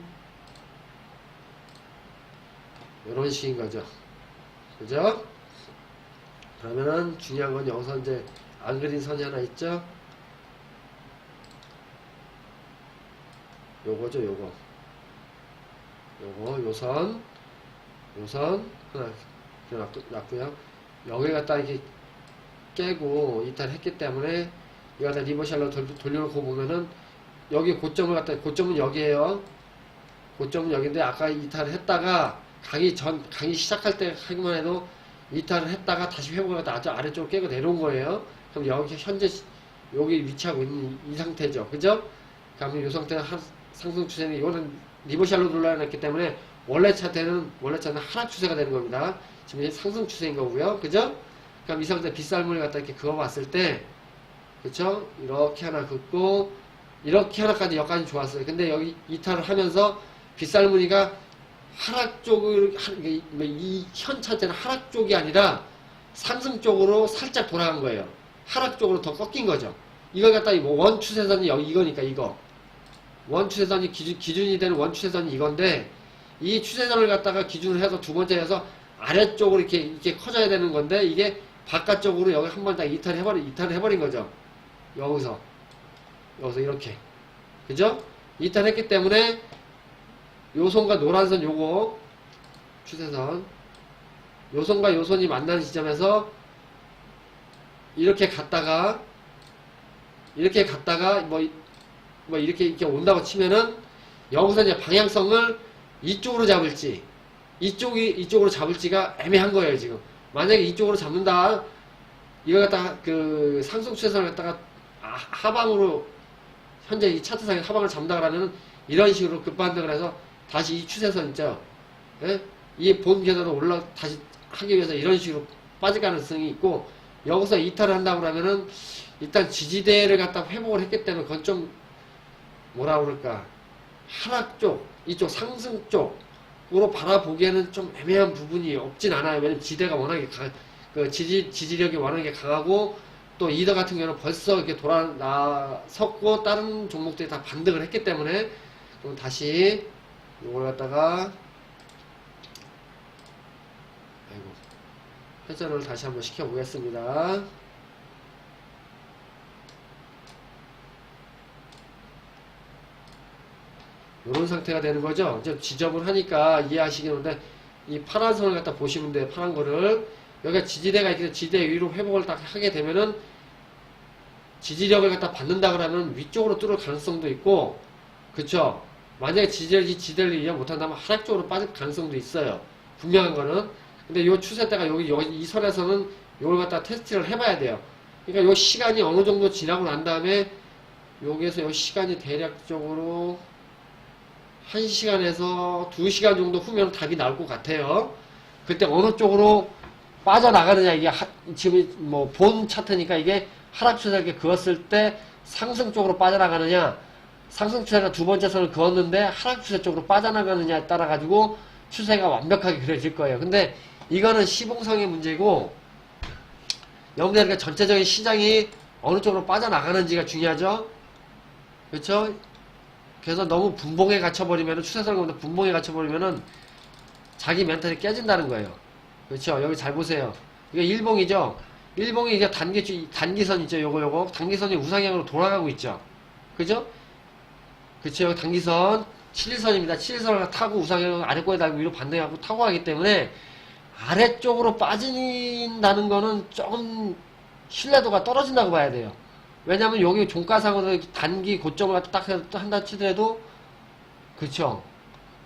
이런 식인 거죠. 그죠? 그러면은 중요한 건 여기서 이제 안 그린 선이 하나 있죠? 요거죠, 요거. 요선 하나 놨고요. 여기 갖다 이렇게 깨고 이탈했기 때문에 이거 갖다 리버셜로 돌려놓고 보면은 여기 고점은 여기에요. 고점은 여기인데 아까 이탈을 했다가 강의 시작할 때 하기만 해도 이탈을 했다가 다시 회복을 갖다 아주 아래쪽으로 깨고 내려온 거예요. 그럼 여기 현재 여기 위치하고 있는 이 상태죠. 그죠? 그러면 이 상태는 상승 추세는 이거는 리버셜로 눌러놨기 때문에 원래 차트는 하락 추세가 되는 겁니다. 지금 이제 상승 추세인 거고요. 그죠? 그럼 이 상태 빗살무늬 갖다 이렇게 그어봤을 때, 그쵸? 이렇게 하나 긋고, 이렇게 하나까지 여기까지 좋았어요. 근데 여기 이탈을 하면서 빗살무늬가 하락 쪽을, 이 현 차트는 하락 쪽이 아니라 상승 쪽으로 살짝 돌아간 거예요. 하락 쪽으로 더 꺾인 거죠. 이걸 갖다 원 추세선이 이거니까 이거. 원 추세선이 기준이 되는 원 추세선이 이건데, 이 추세선을 갖다가 기준을 해서 두 번째 해서 아래쪽으로 이렇게 커져야 되는 건데, 이게 바깥쪽으로 여기 한 번 딱 이탈을 해버린 거죠. 여기서 이렇게. 그죠? 이탈했기 때문에, 요 선과 노란 선 요거, 추세선. 요 선과 요 선이 만나는 지점에서, 이렇게 갔다가, 이렇게 온다고 치면은, 여기서 이제 방향성을 이쪽으로 잡을지, 이쪽으로 잡을지가 애매한 거예요, 지금. 만약에 이쪽으로 잡는다, 이걸 갖다가, 상승 추세선을 갖다가, 하방으로, 현재 이 차트상의 하방을 잡는다 그러면은, 이런 식으로 급반등을 해서, 다시 이 추세선 있죠? 예? 이 본 계단으로 다시 하기 위해서 이런 식으로 빠질 가능성이 있고, 여기서 이탈을 한다고 그러면은, 일단 지지대를 갖다 회복을 했기 때문에, 그건 좀, 뭐라 그럴까, 하락 쪽, 이쪽 상승 쪽으로 바라보기에는 좀 애매한 부분이 없진 않아요. 왜냐면 지대가 워낙에 지지력이 워낙에 강하고, 또 이더 같은 경우는 벌써 이렇게 돌아섰고, 다른 종목들이 다 반등을 했기 때문에, 그럼 다시, 이걸 갖다가, 회전을 다시 한번 시켜보겠습니다. 이런 상태가 되는 거죠. 좀 지점을 하니까 이해하시겠는데, 이 파란 선을 갖다 보시면 돼요. 파란 거를. 여기가 지지대가 있기 때문에 지지대 위로 회복을 딱 하게 되면은, 지지력을 갖다 받는다 그러면 위쪽으로 뚫을 가능성도 있고, 그쵸? 만약에 지지대를 이해 못한다면 하락 쪽으로 빠질 가능성도 있어요. 분명한 거는. 근데 요 추세대가 여기 이 선에서는 요걸 갖다 테스트를 해봐야 돼요. 그러니까 요 시간이 어느 정도 지나고 난 다음에, 여기에서 요 시간이 대략적으로 1시간에서 2시간 정도 후면 답이 나올 것 같아요. 그때 어느 쪽으로 빠져나가느냐, 이게 지금 뭐 본 차트니까 이게 하락 추세를 이렇게 그었을 때 상승 쪽으로 빠져나가느냐, 상승 추세가 두 번째 선을 그었는데 하락 추세 쪽으로 빠져나가느냐에 따라 가지고 추세가 완벽하게 그려질 거예요. 근데 이거는 시봉성의 문제고, 여러분들 전체적인 시장이 어느 쪽으로 빠져나가는지가 중요하죠. 그렇죠? 그래서 너무 분봉에 갇혀버리면은, 추세선보다 분봉에 갇혀버리면은 자기 멘탈이 깨진다는 거예요. 그렇죠? 여기 잘 보세요. 이게 일봉이죠? 일봉이 이제 단기선 있죠? 요거. 단기선이 우상향으로 돌아가고 있죠? 그죠? 그쵸? 여기 단기선, 7일선입니다. 7일선을 타고 우상향을 아래꼬에 달고 위로 반등하고 타고 가기 때문에 아래쪽으로 빠진다는 거는 조금 신뢰도가 떨어진다고 봐야 돼요. 왜냐면 여기 종가상으로 단기 고점을 딱 한다 치더라도, 그쵸?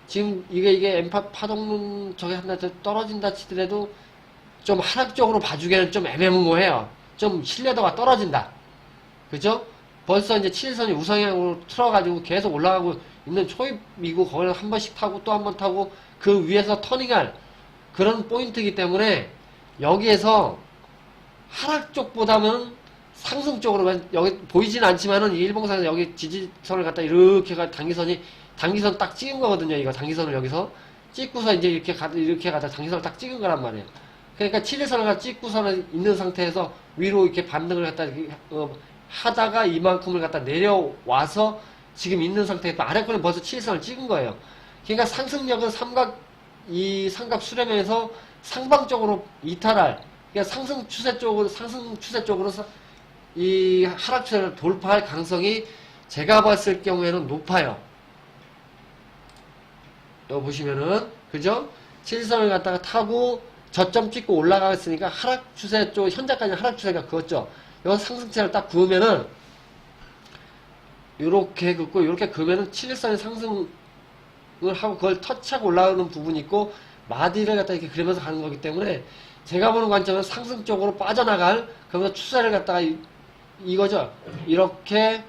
지금 이게 엠파 파동론 저게 한다 떨어진다 치더라도 좀 하락적으로 봐주기에는 좀 애매모호해요. 좀 신뢰도가 떨어진다. 그죠? 벌써 이제 7일선이 우상향으로 틀어가지고 계속 올라가고 있는 초입이고, 거기를 한 번씩 타고 또 한 번 타고 그 위에서 터닝할 그런 포인트이기 때문에, 여기에서 하락 쪽보다는 상승 쪽으로만, 여기 보이진 않지만은 이 일봉상에서 여기 지지선을 갖다 이렇게 단기선 딱 찍은 거거든요. 이거 단기선을 여기서 찍고서 이제 이렇게 가다 단기선을 딱 찍은 거란 말이에요. 그러니까 7일선을 갖다 찍고서는 있는 상태에서 위로 이렇게 반등을 갖다 하다가 이만큼을 갖다 내려와서 지금 있는 상태에서 아래권에 벌써 7일선을 찍은 거예요. 그러니까 상승력은 이 삼각 수렴에서 상방적으로 이탈할, 그러니까 상승 추세 쪽으로 이 하락 추세를 돌파할 가능성이 제가 봤을 경우에는 높아요. 여기 보시면은, 그죠? 7선을 갖다가 타고 저점 찍고 올라가겠으니까 하락 추세 쪽, 현재까지 하락 추세가 그었죠. 여기서 상승세를 딱 그으면은, 요렇게 긋고, 요렇게 그으면은 7일선의 상승을 하고 그걸 터치하고 올라오는 부분이 있고, 마디를 갖다 이렇게 그리면서 가는 거기 때문에, 제가 보는 관점은 상승 쪽으로 빠져나갈, 그러면서 추세를 갖다가 이거죠. 이렇게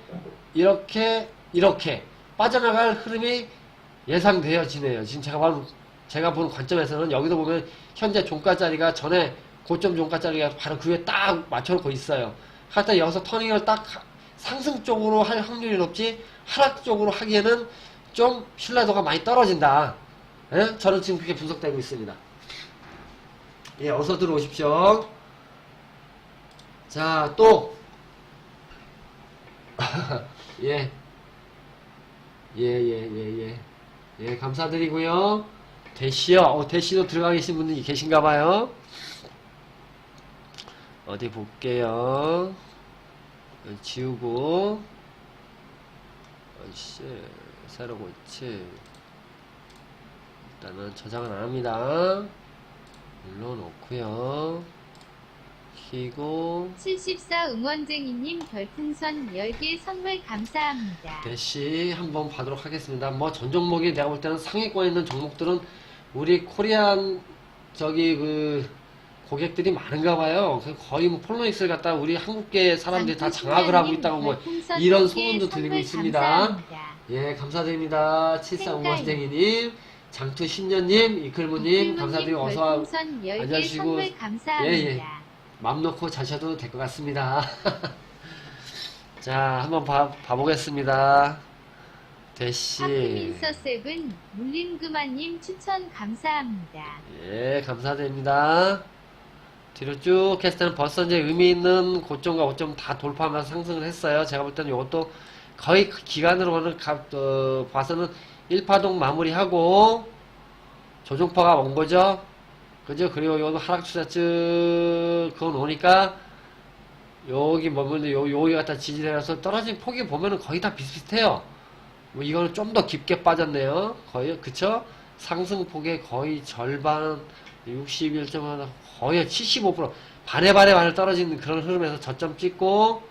빠져나갈 흐름이 예상되어지네요. 지금 제가 보는 관점에서는, 여기도 보면 현재 종가짜리가 전에 고점 종가짜리가 바로 그 위에 딱 맞춰놓고 있어요. 하여튼 여기서 터닝을 딱 상승 쪽으로 할 확률이 높지, 하락 쪽으로 하기에는 좀 신뢰도가 많이 떨어진다. 예? 저는 지금 그렇게 분석되고 있습니다. 예, 어서 들어오십시오. 자, 또 예, 감사드리고요. 대시요. 대시도 들어가 계신 분들이 계신가봐요. 어디 볼게요. 지우고, 새로 고치. 일단은 저장은 안 합니다. 눌러놓고요. 키고. 74 응원쟁이님 별풍선 10개 선물 감사합니다. 대시 한번 봐도록 하겠습니다. 뭐 전 종목이 내가 볼 때는 상위권에 있는 종목들은 우리 코리안 고객들이 많은가 봐요. 거의 뭐 폴로닉스를 갖다 우리 한국계 사람들이 다 장악을 하고 있다고 뭐 이런 소문도 들리고 있습니다. 감사합니다. 예, 감사드립니다. 74응원쟁이님, 장투10년님, 이클무님 감사드리고 어서 앉아주시고, 예, 맘 놓고 자셔도 될 것 같습니다. 자, 한번 봐보겠습니다. 대시. 하프민서셉은 물림그마님 추천 감사합니다. 예, 감사드립니다. 뒤로 쭉 했을 때는 벌써 이제 의미 있는 고점과 고점 다 돌파하면서 상승을 했어요. 제가 볼 때는 이것도 거의 기간으로는 봐서는 1파동 마무리하고 조종파가 온 거죠. 그죠? 그리고 여기 하락 추세 쭉 그거 오니까 여기 뭐면 여기 갖다 지지대라서 떨어진 폭이 보면은 거의 다 비슷비슷해요. 뭐 이거는 좀 더 깊게 빠졌네요. 거의 그쵸? 상승폭의 거의 절반 61.1 거의 75% 반에 떨어지는 그런 흐름에서 저점 찍고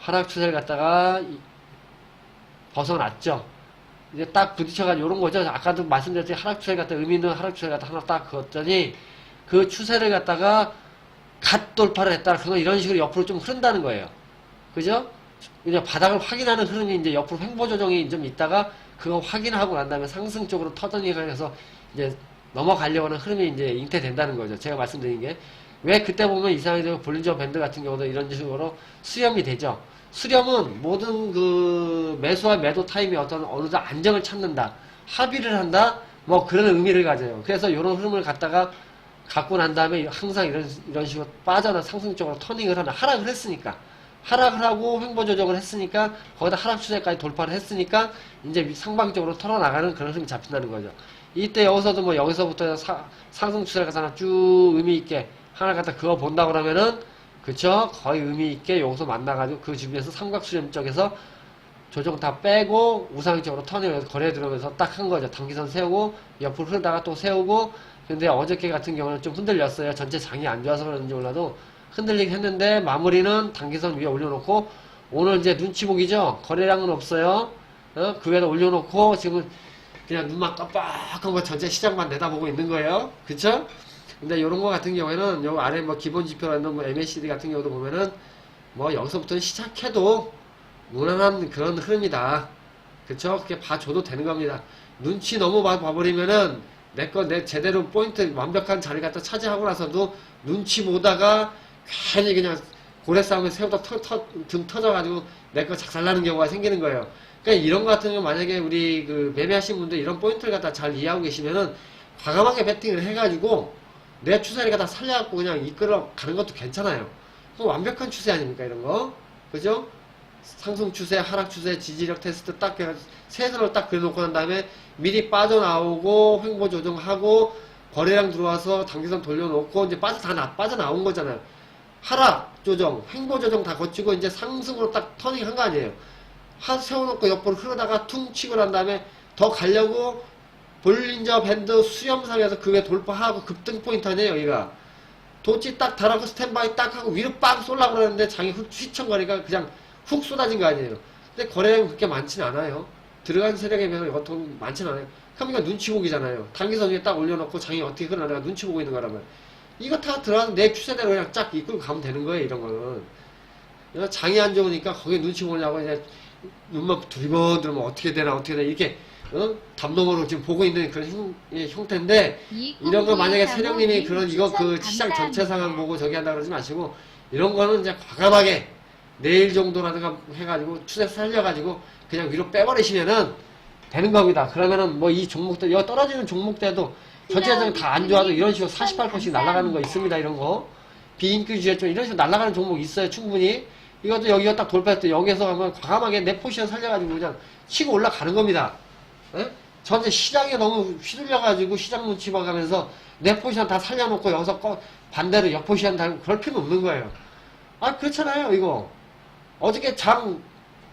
하락 추세를 갖다가 벗어났죠. 이제 딱 부딪혀가지고 요런 거죠. 아까도 말씀드렸듯이 하락 추세를 갖다 의미 있는 하락 추세를 갖다 하나 딱 그었더니 그 추세를 갖다가 갓 돌파를 했다. 그건 이런 식으로 옆으로 좀 흐른다는 거예요. 그죠? 그냥 바닥을 확인하는 흐름이 이제 옆으로 횡보 조정이 좀 있다가 그거 확인하고 난 다음에 상승 쪽으로 터전이가 해서 이제 넘어가려고 하는 흐름이 이제 잉태된다는 거죠. 제가 말씀드린 게. 왜 그때 보면 이상하게 볼린저 밴드 같은 경우도 이런 식으로 수렴이 되죠. 수렴은 모든 그 매수와 매도 타임이 어느 정도 안정을 찾는다. 합의를 한다. 뭐 그런 의미를 가져요. 그래서 이런 흐름을 갖고 난 다음에 항상 이런 식으로 빠져나 상승 쪽으로 터닝을 하나. 하락을 했으니까. 하락을 하고 횡보 조정을 했으니까 거기다 하락 추세까지 돌파를 했으니까 이제 상방적으로 털어나가는 그런 흐름이 잡힌다는 거죠. 이때 여기서도 뭐 여기서부터 상승 추세를 갖다 쭉 의미 있게 하나 갖다 그어 본다 그러면은 그쵸? 거의 의미 있게 여기서 만나가지고 그 주변에서 삼각 수렴 쪽에서 조정 다 빼고 우상적으로 터닝을 거래 들어오면서 딱 한 거죠. 단기선 세우고 옆으로 흐르다가 또 세우고. 근데 어저께 같은 경우는 좀 흔들렸어요. 전체 장이 안 좋아서 그런지 몰라도 흔들리긴 했는데 마무리는 단기선 위에 올려놓고 오늘 이제 눈치 보기죠. 거래량은 없어요. 그 위에다 올려놓고 지금 그냥 눈만 깜빡한 거 전체 시장만 내다보고 있는 거예요. 그쵸? 근데 이런 거 같은 경우에는 요 아래 뭐 기본 지표라는 뭐 MACD 같은 경우도 보면은 뭐 여기서부터 시작해도 무난한 그런 흐름이다. 그쵸? 그렇게 봐줘도 되는 겁니다. 눈치 너무 봐버리면은 내 제대로 포인트 완벽한 자리 갖다 차지하고 나서도 눈치 보다가 괜히 그냥 고래 싸움에 세우다 등 터져가지고 내 거 작살나는 경우가 생기는 거예요. 그러니까 이런 거 같은 경우 만약에 우리 그 매매하신 분들 이런 포인트를 갖다 잘 이해하고 계시면은 과감하게 베팅을 해가지고 내 추세를 갖다 살려갖고 그냥 이끌어 가는 것도 괜찮아요. 완벽한 추세 아닙니까 이런 거? 그죠? 상승 추세, 하락 추세, 지지력 테스트 딱 세 선을 딱 그려놓고 난 다음에 미리 빠져나오고 횡보 조정하고 거래량 들어와서 단기선 돌려놓고 이제 빠져나온 거잖아요. 하락 조정, 횡보 조정 다 거치고 이제 상승으로 딱 터닝 한 거 아니에요. 세워놓고 옆으로 흐르다가 퉁 치고 난 다음에 더 가려고 볼린저 밴드 수렴상에서 그 위에 돌파하고 급등 포인트 아니에요, 여기가. 도치 딱 달아고 스탠바이 딱 하고 위로 빵 쏠라고 그러는데 장이 휘청거리니까 그냥 훅 쏟아진 거 아니에요. 근데 거래량이 그렇게 많지는 않아요. 들어간 세력에 비해서 보통 많지는 않아요. 그럼 이거 눈치 보기잖아요. 단기선 위에 딱 올려놓고 장이 어떻게 흘러나가 눈치 보고 있는 거라면. 이거 다 들어가서 내 추세대로 그냥 쫙 이끌고 가면 되는 거예요, 이런 거는. 장이 안 좋으니까 거기에 눈치 보려고 이제 눈만 두리번두리면 어떻게 되나, 이렇게, 담론으로 지금 보고 있는 그런 형태인데, 이런 거 만약에 세력님이 이거 그 시장 전체 상황 보고 저기 한다 그러지 마시고, 이런 거는 이제 과감하게 내일 정도라든가 해가지고 추세 살려가지고 그냥 위로 빼버리시면은 되는 겁니다. 그러면은 뭐 이 종목들, 여기 떨어지는 종목들도 전체적으로 다 안 좋아도 이런 식으로 48%씩 날아가는 거 있습니다. 이런 거. 비인기주에 좀 이런 식으로 날아가는 종목 있어요. 충분히. 이것도 여기가 딱 돌파했을 때 여기에서 가면 과감하게 내 포지션 살려가지고 그냥 치고 올라가는 겁니다. 예? 전체 시장에 너무 휘둘려가지고 시장 눈치 봐가면서 내 포지션 다 살려놓고 여기서 반대로 옆 포지션 달고 그럴 필요는 없는 거예요. 아, 그렇잖아요, 이거. 어저께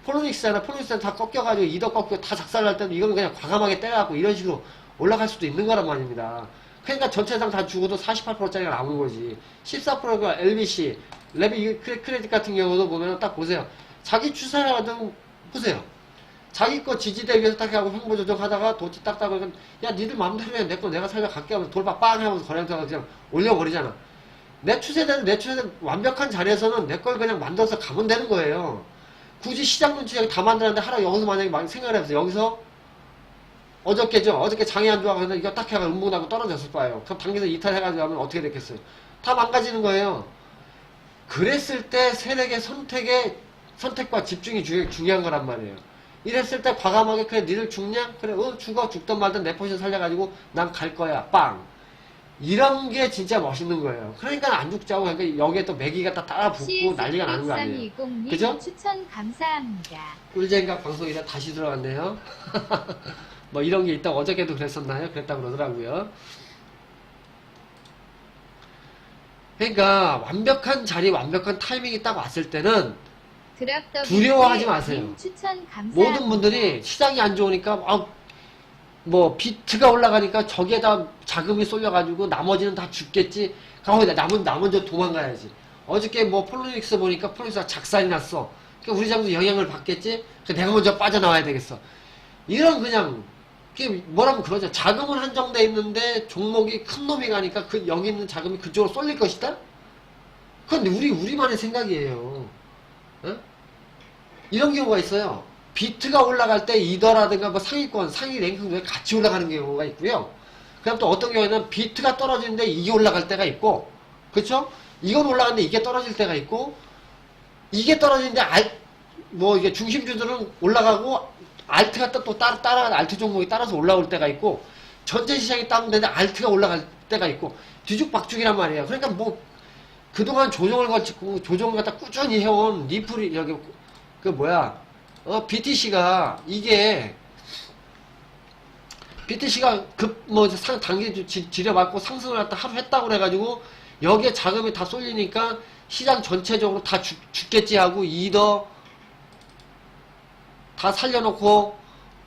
포로닉스잖아. 포로닉스는 다 꺾여가지고 이더 꺾이고 다 작살날 때도 이거는 그냥 과감하게 때려갖고 이런 식으로 올라갈 수도 있는 거란 말입니다. 그러니까 전체상 다 죽어도 48%짜리가 나오는 거지. 14%가 LBC, 레비 크레딧 같은 경우도 보면 딱 보세요. 자기 추세라든 보세요. 자기 거 지지대 위에서 딱 하고 횡보 조정하다가 도치 딱딱 하면 야 니들 마음대로 해. 내 거 내가 살려갈게 하면서 돌파 빵 하면서 거래한다고 그냥 올려버리잖아. 내 추세대로 완벽한 자리에서는 내 걸 그냥 만들어서 가면 되는 거예요. 굳이 시장 눈치 여기 다 만들었는데 하나 여기서 만약에 생각을 해보세요. 여기서 어저께 장이 안 좋아서 이거 딱 해가 음봉하고 떨어졌을 거예요. 그럼 당기서 이탈해가지고 하면 어떻게 됐겠어요? 다 망가지는 거예요. 그랬을 때 세력의 선택과 집중이 중요한 거란 말이에요. 이랬을 때 과감하게 그래 니들 죽냐? 그래 죽든 말든 내 포지션 살려가지고 난 갈 거야. 빵. 이런 게 진짜 멋있는 거예요. 그러니까 안 죽자고 그러니까 여기에 또 매기가 따라 붙고 난리가 나는 거 아니에요. 그죠? 추천 감사합니다. 꿀잼각 방송이라 다시 들어갔네요. 뭐 이런 게 있다고 어저께도 그랬었나요? 그랬다고 그러더라고요. 그러니까 완벽한 자리, 완벽한 타이밍이 딱 왔을 때는 드랍더비 두려워하지 마세요. 님 추천 감사합니다. 모든 분들이 시장이 안 좋으니까 뭐 비트가 올라가니까 저기에다 자금이 쏠려가지고 나머지는 다 죽겠지. 가고 나 먼저 도망가야지. 어저께 뭐 폴로닉스 보니까 폴로닉스가 작살이 났어. 그러니까 우리 장도 영향을 받겠지. 그러니까 내가 먼저 빠져나와야 되겠어. 이런 그냥 그게 뭐라면 그러죠. 자금은 한정돼 있는데 종목이 큰 놈이 가니까 여기 있는 자금이 그쪽으로 쏠릴 것이다. 그건 우리만의 생각이에요. 어? 이런 경우가 있어요. 비트가 올라갈 때 이더라든가 뭐 상위권, 상위 랭킹에 같이 올라가는 경우가 있고요. 그 다음 또 어떤 경우에는 비트가 떨어지는데 이게 올라갈 때가 있고, 그쵸? 이건 올라가는데 이게 떨어질 때가 있고, 이게 떨어지는데 이게 중심주들은 올라가고, 알트가 또 알트 종목이 따라서 올라올 때가 있고, 전체 시장이 다운되는데 알트가 올라갈 때가 있고, 뒤죽박죽이란 말이에요. 그러니까 뭐, 그동안 조정을 거치고, 조정을 갖다 꾸준히 해온 리플이, BTC가, BTC가 단기 지려받고 상승을 갖다 하루 했다고 그래가지고, 여기에 자금이 다 쏠리니까, 시장 전체적으로 다 죽겠지 하고, 이더, 다 살려놓고,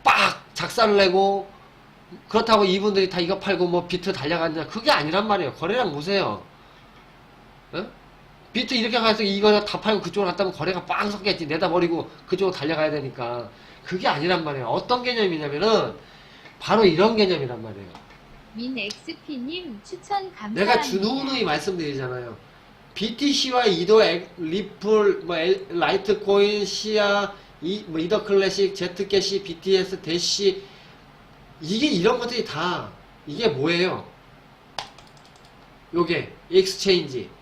빡! 작살을 내고, 그렇다고 이분들이 다 이거 팔고, 뭐, 비트 달려가냐. 그게 아니란 말이에요. 거래량 보세요. 어? 비트 이렇게 가서 이거 다 팔고 그쪽으로 갔다면 거래가 빵 섞겠지. 내다버리고 그쪽으로 달려가야 되니까. 그게 아니란 말이에요. 어떤 개념이냐면은 바로 이런 개념이란 말이에요. 민XP님 추천 감사합니다. 내가 누누이 말씀드리잖아요. BTC와 이더 리플, 라이트코인, 시아, 이더 클래식, 제트캐시, BTS, 대시 이런 것들이 다 이게 뭐예요? 요게 익스체인지.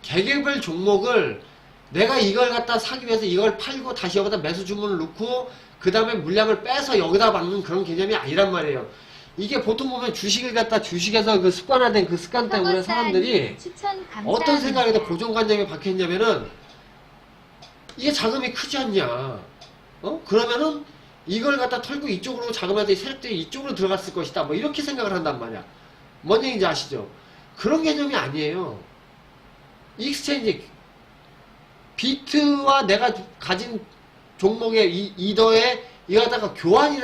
개개별 종목을 내가 이걸 갖다 사기 위해서 이걸 팔고 다시 여기다 매수 주문을 넣고 그 다음에 물량을 빼서 여기다 박는 그런 개념이 아니란 말이에요. 이게 보통 보면 주식을 갖다 주식에서 그 습관화된 그 습관 때문에 사람들이 어떤 생각에도 고정관념이 박혀있냐면은 이게 자금이 크지 않냐. 그러면은 이걸 갖다 털고 이쪽으로 자금한테 세력들이 이쪽으로 들어갔을 것이다. 뭐 이렇게 생각을 한단 말이야. 뭔 얘기인지 아시죠? 그런 개념이 아니에요. 익스체인지 비트와 내가 가진 종목의 이더에 이거 갖다가 교환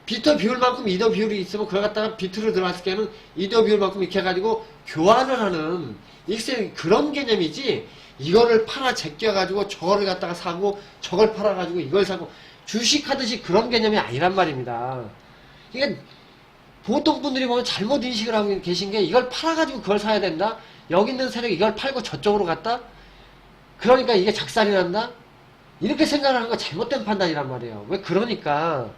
비트 비율만큼 이더 비율이 있으면 그걸 갖다가 비트를 들어갔을 때는 이더 비율만큼 이렇게 해가지고 교환을 하는 익스체인지 그런 개념이지 이거를 팔아 제껴가지고 저거를 갖다가 사고 저걸 팔아가지고 이걸 사고 주식하듯이 그런 개념이 아니란 말입니다. 그러니까 보통 분들이 보면 잘못 인식을 하고 계신 게 이걸 팔아가지고 그걸 사야 된다? 여기 있는 세력이 이걸 팔고 저쪽으로 갔다? 그러니까 이게 작살이 난다? 이렇게 생각을 하는 거 잘못된 판단이란 말이에요. 왜 그러니까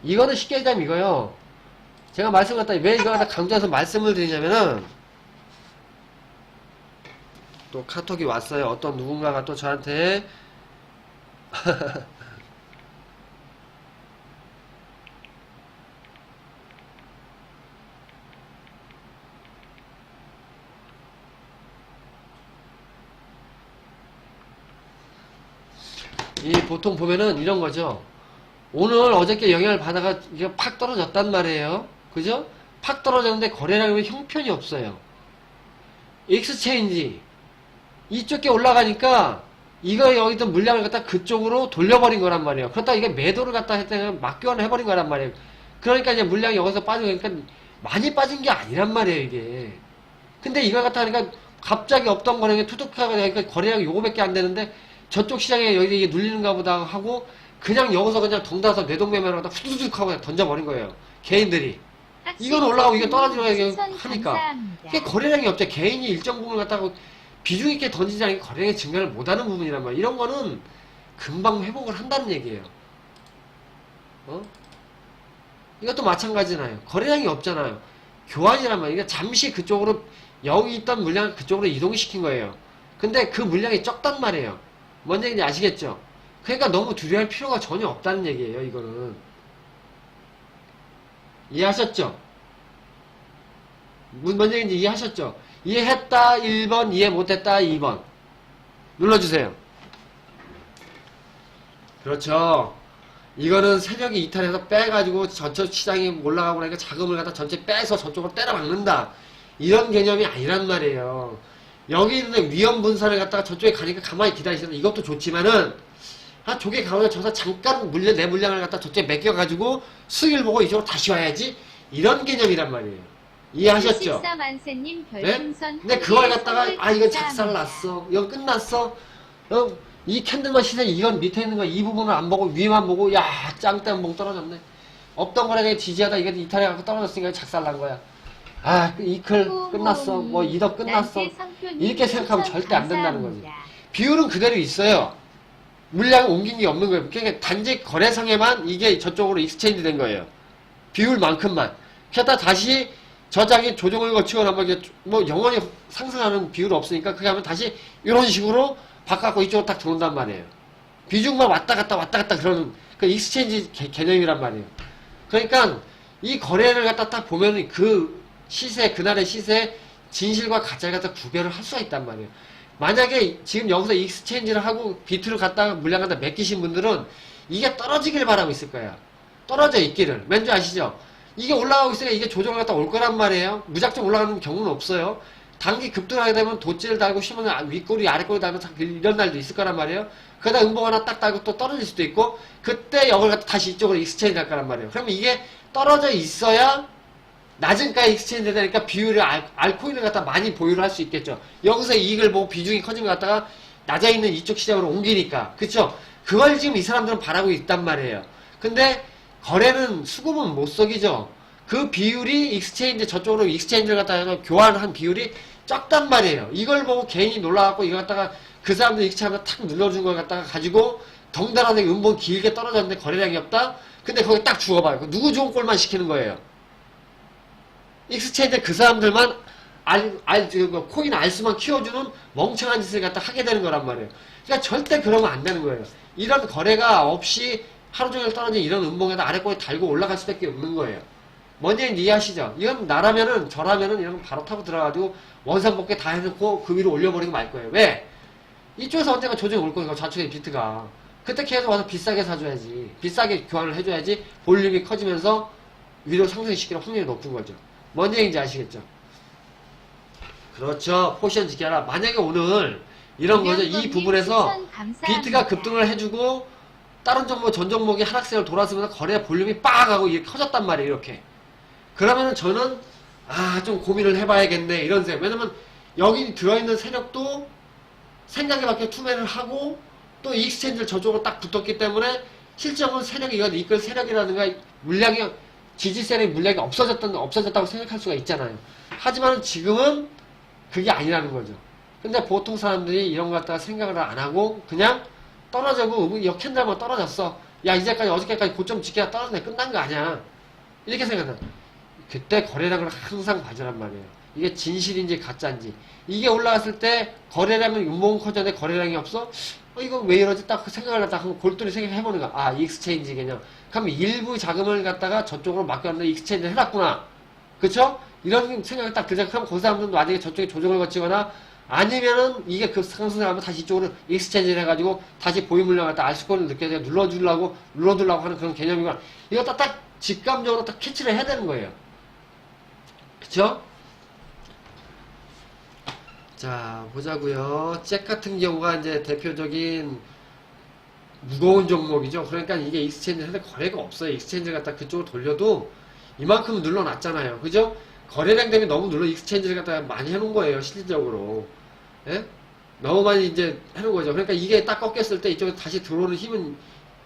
이거는 쉽게 얘기하면 이거요. 제가 말씀을 갖다 왜 이거 갖다 강조해서 말씀을 드리냐면은 또 카톡이 왔어요. 어떤 누군가가 또 저한테 보통 보면은 이런 거죠. 오늘 어저께 영향을 받아가 이게 팍 떨어졌단 말이에요. 그죠? 팍 떨어졌는데 거래량이 형편이 없어요. 익스체인지 이쪽에 올라가니까 이거 여기 있던 물량을 갖다 그쪽으로 돌려버린 거란 말이에요. 그렇다 이게 매도를 갖다 했다면 막교환을 해버린 거란 말이에요. 그러니까 이제 물량이 여기서 빠지고 그러니까 많이 빠진 게 아니란 말이에요 이게. 근데 이걸 갖다 하니까 갑자기 없던 거래량이 투둑하게 되니까 거래량이 요거밖에 안 되는데 저쪽 시장에 여기 이게 눌리는가 보다 하고 그냥 여기서 그냥 동다서 뇌동매매를 갖다 후두둑 하고 그냥 던져버린 거예요. 개인들이. 이건 올라가고 이게 떨어지고 하니까. 그게 거래량이 없죠. 개인이 일정 부분을 갖다가 비중 있게 던지지 않으면 거래량이 증가를 못하는 부분이란 말이에요. 이런 거는 금방 회복을 한다는 얘기예요. 이것도 마찬가지잖아요. 거래량이 없잖아요. 교환이란 말이에요. 그러니까 잠시 그쪽으로 여기 있던 물량을 그쪽으로 이동시킨 거예요. 근데 그 물량이 적단 말이에요. 뭔 얘기인지 아시겠죠? 그러니까 너무 두려워할 필요가 전혀 없다는 얘기예요. 이거는 이해하셨죠? 뭔 얘기인지 이해하셨죠? 이해했다 1번, 이해 못했다 2번 눌러주세요. 그렇죠. 이거는 세력이 이탈해서 빼가지고 전체 시장이 올라가고 나니까 자금을 갖다 전체 빼서 저쪽으로 때려 박는다. 이런 개념이 아니란 말이에요. 여기 있는 위험 분산을 갖다가 저쪽에 가니까 가만히 기다리시는 이것도 좋지만은 저게 가면 저서 잠깐 내 물량을 갖다 저쪽에 맡겨가지고 수익을 보고 이쪽으로 다시 와야지 이런 개념이란 말이에요. 이해하셨죠? 14만세님 네? 별풍선 근데 그걸 갖다가 이건 작살났어, 이건 끝났어, 이 캔들만 시세, 이건 밑에 있는 거 이 부분을 안 보고 위만 보고 야 짱땡봉 떨어졌네. 없던 거래 지지하다 이게 이탈해 갖고 떨어졌으니까 작살난 거야. 이클 끝났어, 뭐 이덕 끝났어, 이렇게 생각하면 절대 안 된다는 거지. 비율은 그대로 있어요. 물량을 옮긴 게 없는 거예요. 그러니까 단지 거래상에만 이게 저쪽으로 익스체인지 된 거예요. 비율만큼만. 그러다 다시 저장이 조정을 거치거나 뭐 영원히 상승하는 비율은 없으니까 그게 하면 다시 이런 식으로 바꿔갖고 이쪽으로 딱 들어온단 말이에요. 비중만 왔다 갔다 그러는 그 익스체인지 개념이란 말이에요. 그러니까 이 거래를 갖다 딱 보면 그 시세, 그날의 시세 진실과 가짜를 갖다 구별을 할 수가 있단 말이에요. 만약에 지금 여기서 익스체인지를 하고 비트를 갖다가 물량 갖다 맡기신 분들은 이게 떨어지길 바라고 있을 거야. 떨어져 있기를. 왠지 아시죠? 이게 올라가고 있으니까 이게 조정을 갖다 올 거란 말이에요. 무작정 올라가는 경우는 없어요. 단기 급등하게 되면 돗지를 달고 쉬면 윗꼬리 아랫꼬리 달고 이런 날도 있을 거란 말이에요. 그러다 음봉 하나 딱 달고 또 떨어질 수도 있고 그때 이걸 갖다 다시 이쪽으로 익스체인지 할 거란 말이에요. 그러면 이게 떨어져 있어야 낮은가에 익스체인지 되니까 비율을 알코올을 갖다 많이 보유를 할 수 있겠죠. 여기서 이익을 보고 비중이 커지면 갖다가 낮아 있는 이쪽 시장으로 옮기니까. 그쵸? 그걸 지금 이 사람들은 바라고 있단 말이에요. 근데 거래는 수급은 못 속이죠. 그 비율이 익스체인지 저쪽으로 익스체인지를 갖다가 교환한 비율이 적단 말이에요. 이걸 보고 개인이 놀라갖고 이거 갖다가 그 사람들 익스체인지를 탁 눌러준 걸 갖다가 가지고 덩달아서 음봉 길게 떨어졌는데 거래량이 없다? 근데 거기 딱 죽어봐요. 누구 좋은 꼴만 시키는 거예요. 익스체인지 그 사람들만 코인 알수만 키워주는 멍청한 짓을 갖다 하게 되는 거란 말이에요. 그러니까 절대 그러면 안 되는 거예요. 이런 거래가 없이 하루 종일 떨어진 이런 음봉에다 아래꼬리 달고 올라갈 수밖에 없는 거예요. 뭔지 이해하시죠? 이건 나라면은 저라면은 이런 거 바로 타고 들어가지고 원상복귀 다 해놓고 그 위로 올려버리고 말 거예요. 왜? 이쪽에서 언젠가 조정이 올 거니까 좌측에 비트가 그때 계속 와서 비싸게 사줘야지, 비싸게 교환을 해줘야지 볼륨이 커지면서 위로 상승시키는 확률이 높은 거죠. 뭔 얘기인지 아시겠죠? 그렇죠. 포지션 지켜라. 만약에 오늘 이런 거죠. 이 부분에서 비트가 급등을 해주고 다른 종목, 전 종목이 하락세를 돌았으면서 거래 볼륨이 빵 하고 이렇게 커졌단 말이에요. 이렇게. 그러면은 저는 좀 고민을 해봐야겠네 이런 생각. 왜냐면 여기 들어있는 세력도 생각에 맞게 투매를 하고 또 익스체인지를 저쪽으로 딱 붙었기 때문에 실적은 세력이 이끌 세력이라든가 물량이 지지 세력의 물량이 없어졌다고 생각할 수가 있잖아요. 하지만 지금은 그게 아니라는 거죠. 근데 보통 사람들이 이런 거 갖다가 생각을 안 하고 그냥 떨어지고 캔들만 떨어졌어. 야 이제까지 어저께까지 고점 지켜야 떨어졌네. 끝난 거 아니야. 이렇게 생각해요. 그때 거래량을 항상 봐주란 말이에요. 이게 진실인지 가짜인지. 이게 올라갔을 때 거래량은 음봉 커졌는데 거래량이 없어? 이거 왜 이러지? 딱 생각을 갖다가 골똘히 생각해보는 거야. 익스체인지 개념. 그럼 일부 자금을 갖다가 저쪽으로 맡겼는데 익스체인지를 해놨구나. 그쵸? 이런 생각이 딱 들자. 그럼 그 사람들은 나중에 저쪽에 조정을 거치거나 아니면은 이게 그 상승을 하면 다시 이쪽으로 익스체인지를 해가지고 다시 보유물량을 갖다 알수권을 느껴서 눌러주려고 하는 그런 개념이구나. 이거 딱 직감적으로 딱 캐치를 해야 되는 거예요. 그쵸? 자, 보자고요. 잭 같은 경우가 이제 대표적인 무거운 종목이죠. 그러니까 이게 익스체인지한테 거래가 없어요. 익스체인지를 갖다 그쪽으로 돌려도 이만큼 눌러놨잖아요. 그죠? 거래량 때문에 너무 익스체인지를 갖다가 많이 해놓은 거예요. 실질적으로. 예? 너무 많이 이제 해놓은 거죠. 그러니까 이게 딱 꺾였을 때 이쪽에 다시 들어오는 힘은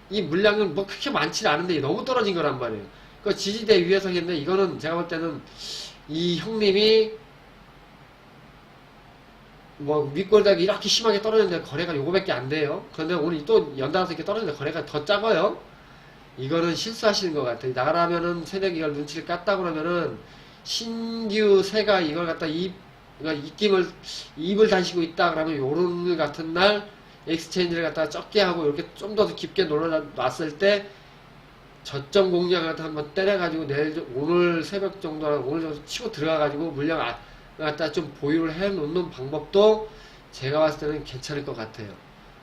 이 물량은 뭐 그렇게 많지 않은데 너무 떨어진 거란 말이에요. 그 지지대 위에서 했는데 이거는 제가 볼 때는 이 형님이 뭐 윗골닥이 이렇게 심하게 떨어졌는데 거래가 요거밖에 안 돼요. 그런데 오늘 또 연달아서 이렇게 떨어졌는데 거래가 더 작아요. 이거는 실수하시는 것 같아요. 나라면은 세력이 이걸 눈치를 깠다 그러면은 신규 새가 이걸 갖다 입을 다시고 있다 그러면 요런 같은 날 엑스체인지를 갖다가 적게 하고 이렇게 좀 더 깊게 놀아놨을 때 저점 공략을 갖다 한번 때려가지고 오늘 새벽 정도 오늘 정도 치고 들어가가지고 물량 갖다 좀 보유를 해 놓는 방법도 제가 봤을 때는 괜찮을 것 같아요.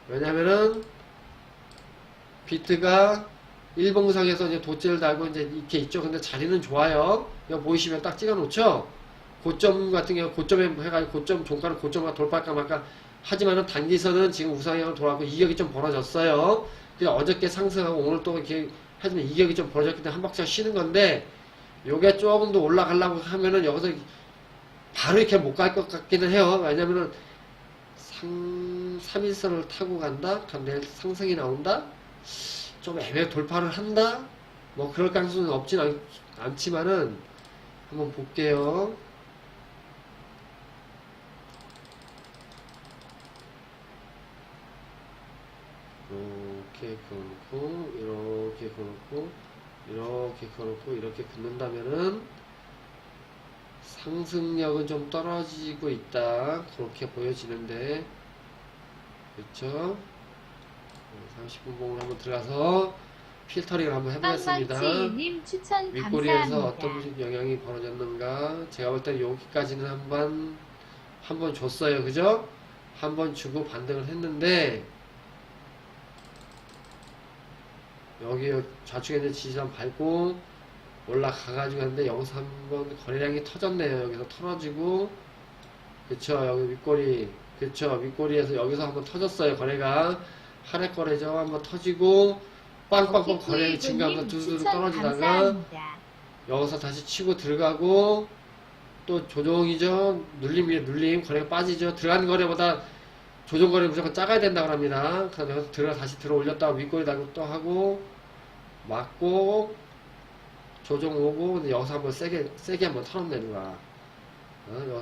왜냐면은 비트가 일봉상에서 이제 돗재를 달고 이제 이렇게 있죠. 근데 자리는 좋아요. 여기 보이시면 딱 찍어 놓죠. 고점 같은 경우 고점에 해가지고 고점 종가는 고점과 돌파할까 말까 하지만은 단기선은 지금 우상향으로 돌아가고 이격이 좀 벌어졌어요. 근데 어저께 상승하고 오늘 또 이렇게 하지만 이격이 좀 벌어졌기 때문에 한 박자 쉬는 건데 요게 조금 더 올라가려고 하면은 여기서 바로 이렇게 못 갈 것 같기는 해요. 왜냐면은 3일선을 타고 간다? 그럼 내일 상승이 나온다? 좀 애매하게 돌파를 한다? 뭐 그럴 가능성은 없진 않지만은 한번 볼게요. 이렇게 그어놓고 이렇게 그어놓고 이렇게 그어놓고 이렇게 긋는다면은 상승력은 좀 떨어지고 있다 그렇게 보여지는데 그렇죠? 30분 봉으로 한번 들어가서 필터링을 한번 해보겠습니다. 빵망치님 추천 윗꼬리에서 감사합니다. 어떤 영향이 벌어졌는가 제가 볼 때 여기까지는 한번 줬어요. 그죠? 한번 주고 반등을 했는데 여기 좌측에 있는 지지선 밟고 올라가가지고 하는데 여기서 한번 거래량이 터졌네요. 여기서 털어지고 그쵸 여기 윗꼬리 그쵸 윗꼬리에서 여기서 한번 터졌어요. 거래가 하락 거래죠. 한번 터지고 빵빵빵 거래량이 증가하면서 두두두 떨어지다가 감사합니다. 여기서 다시 치고 들어가고 또 조정이죠. 눌림 위에 눌림 거래가 빠지죠. 들어간 거래보다 조정 거래 무조건 작아야 된다고 합니다. 그래서 여기서 다시 들어 올렸다가 윗꼬리 달고 또 하고 맞고 조정 오고 근데 여기서 한번 세게 한번 털었네 누가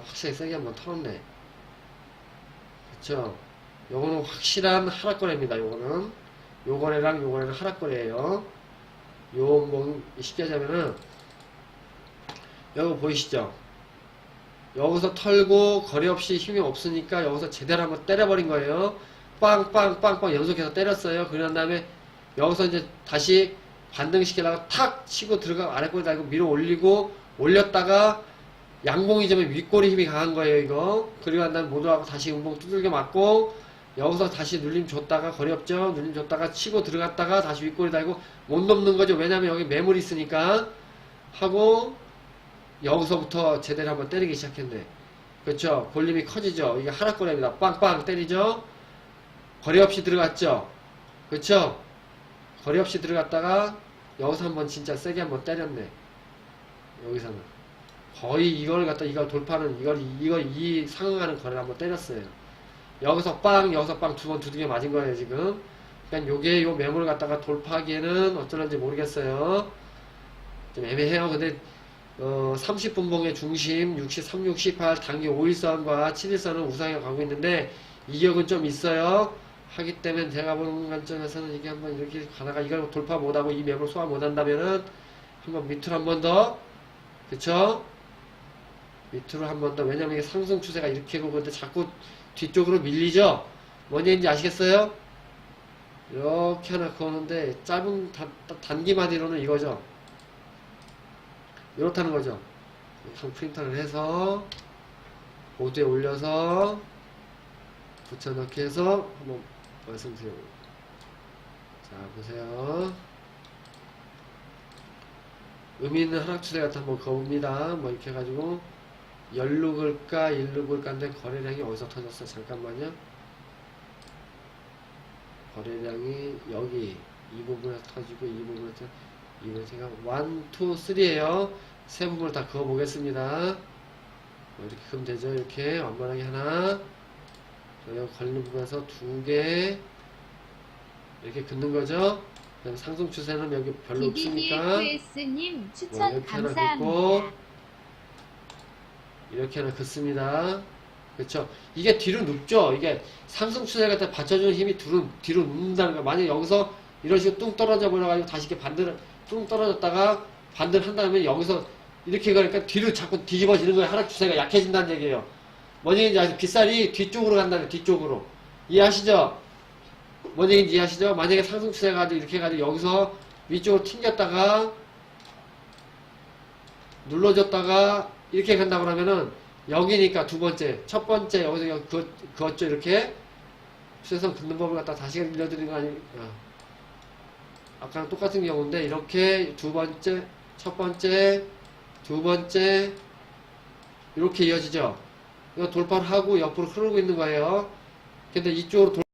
확실히 세게 한번 털었네. 그쵸 요거는 확실한 하락거래입니다. 요거는 요 거래랑 하락거래예요. 요 뭐 쉽게 하자면은 여기 보이시죠? 여기서 털고 거래 없이 힘이 없으니까 여기서 제대로 한번 때려버린 거예요. 빵빵빵빵 연속해서 때렸어요. 그런 다음에 여기서 이제 다시 반등시키려고 탁 치고 들어가 아래꼬리 달고 밀어 올리고 올렸다가 양봉이 되면 윗꼬리 힘이 강한 거예요. 이거 그리고 난 다음에 모두하고 다시 음봉 두들겨 맞고 여기서 다시 눌림 줬다가 거리 없죠. 눌림 줬다가 치고 들어갔다가 다시 윗꼬리 달고 못 넘는 거죠. 왜냐면 여기 매물이 있으니까 하고 여기서부터 제대로 한번 때리기 시작했네. 그렇죠. 볼륨이 커지죠. 이게 하락거래입니다. 빵빵 때리죠. 거리 없이 들어갔죠. 그렇죠. 거리 없이 들어갔다가 여기서 한번 진짜 세게 한번 때렸네. 여기서는 거의 이걸 갖다 이걸 돌파는 이 상응하는 거래를 한번 때렸어요. 여기서 빵 두 번 두들겨 맞은 거예요 지금. 그러니까 요게 요 매물을 갖다가 돌파하기에는 어쩌는지 모르겠어요. 좀 애매해요. 근데 30분 봉의 중심 63, 68 단기 5일선과 7일선은 우상향 가고 있는데 이격은 좀 있어요. 하기 때문에 제가 보는 관점에서는 이게 한번 이렇게 가다가 이걸 돌파 못하고 이 매물 소화 못한다면은 한번 밑으로 한 번 더 그쵸? 밑으로 한 번 더 왜냐면 이게 상승 추세가 이렇게 오고 근데 자꾸 뒤쪽으로 밀리죠? 뭔 얘기인지 아시겠어요? 이렇게 하나 그었는데 짧은 단기마디로는 이거죠. 이렇다는 거죠. 한 프린터를 해서 보드에 올려서 붙여넣기 해서 한번 말씀드려요. 자 보세요. 의미 있는 하락 추세 같은 한번 그어봅니다. 뭐 이렇게 해가지고 열로 글까 일로 글까인데 거래량이 어디서 터졌어? 잠깐만요. 거래량이 여기 이 부분에서 터지고 이 부분에서 이번 제가 1, 2, 3에요. 세 부분을 다 그어 보겠습니다. 이렇게 그으면 되죠. 이렇게 완만하게 하나 여기 걸리는 부분에서 두 개 이렇게 긋는 거죠. 그다음 상승 추세는 여기 별로 없으니까 DDDFS님 추천 뭐 이렇게 하나 감사합니다. 긋고 이렇게 하나 긋습니다. 그렇죠. 이게 뒤로 눕죠. 이게 상승 추세 갖다 받쳐주는 힘이 뒤로 눕는다는 거. 만약 여기서 이런 식으로 뚱 떨어져 버려가지고 다시 이렇게 반대를 뚱 떨어졌다가 반대를 한 다음에 여기서 이렇게 가니까 뒤로 자꾸 뒤집어지는 거예요. 하락 추세가 약해진다는 얘기예요. 뭔 얘기인지 아시죠? 빗살이 뒤쪽으로 간다는 뒤쪽으로. 이해하시죠? 뭔 얘기인지 이해하시죠? 만약에 상승 추세가 가지고 이렇게 해가지고 여기서 위쪽으로 튕겼다가 눌러졌다가 이렇게 간다고 그러면은 여기니까 두 번째, 첫 번째 여기서 그었죠 이렇게 추세선 긋는 법을 갖다 다시 알려드리는 거 아니니까 아까랑 똑같은 경우인데 이렇게 두 번째, 첫 번째, 두 번째 이렇게 이어지죠. 이거 돌파를 하고 옆으로 흐르고 있는 거예요. 근데 이쪽으로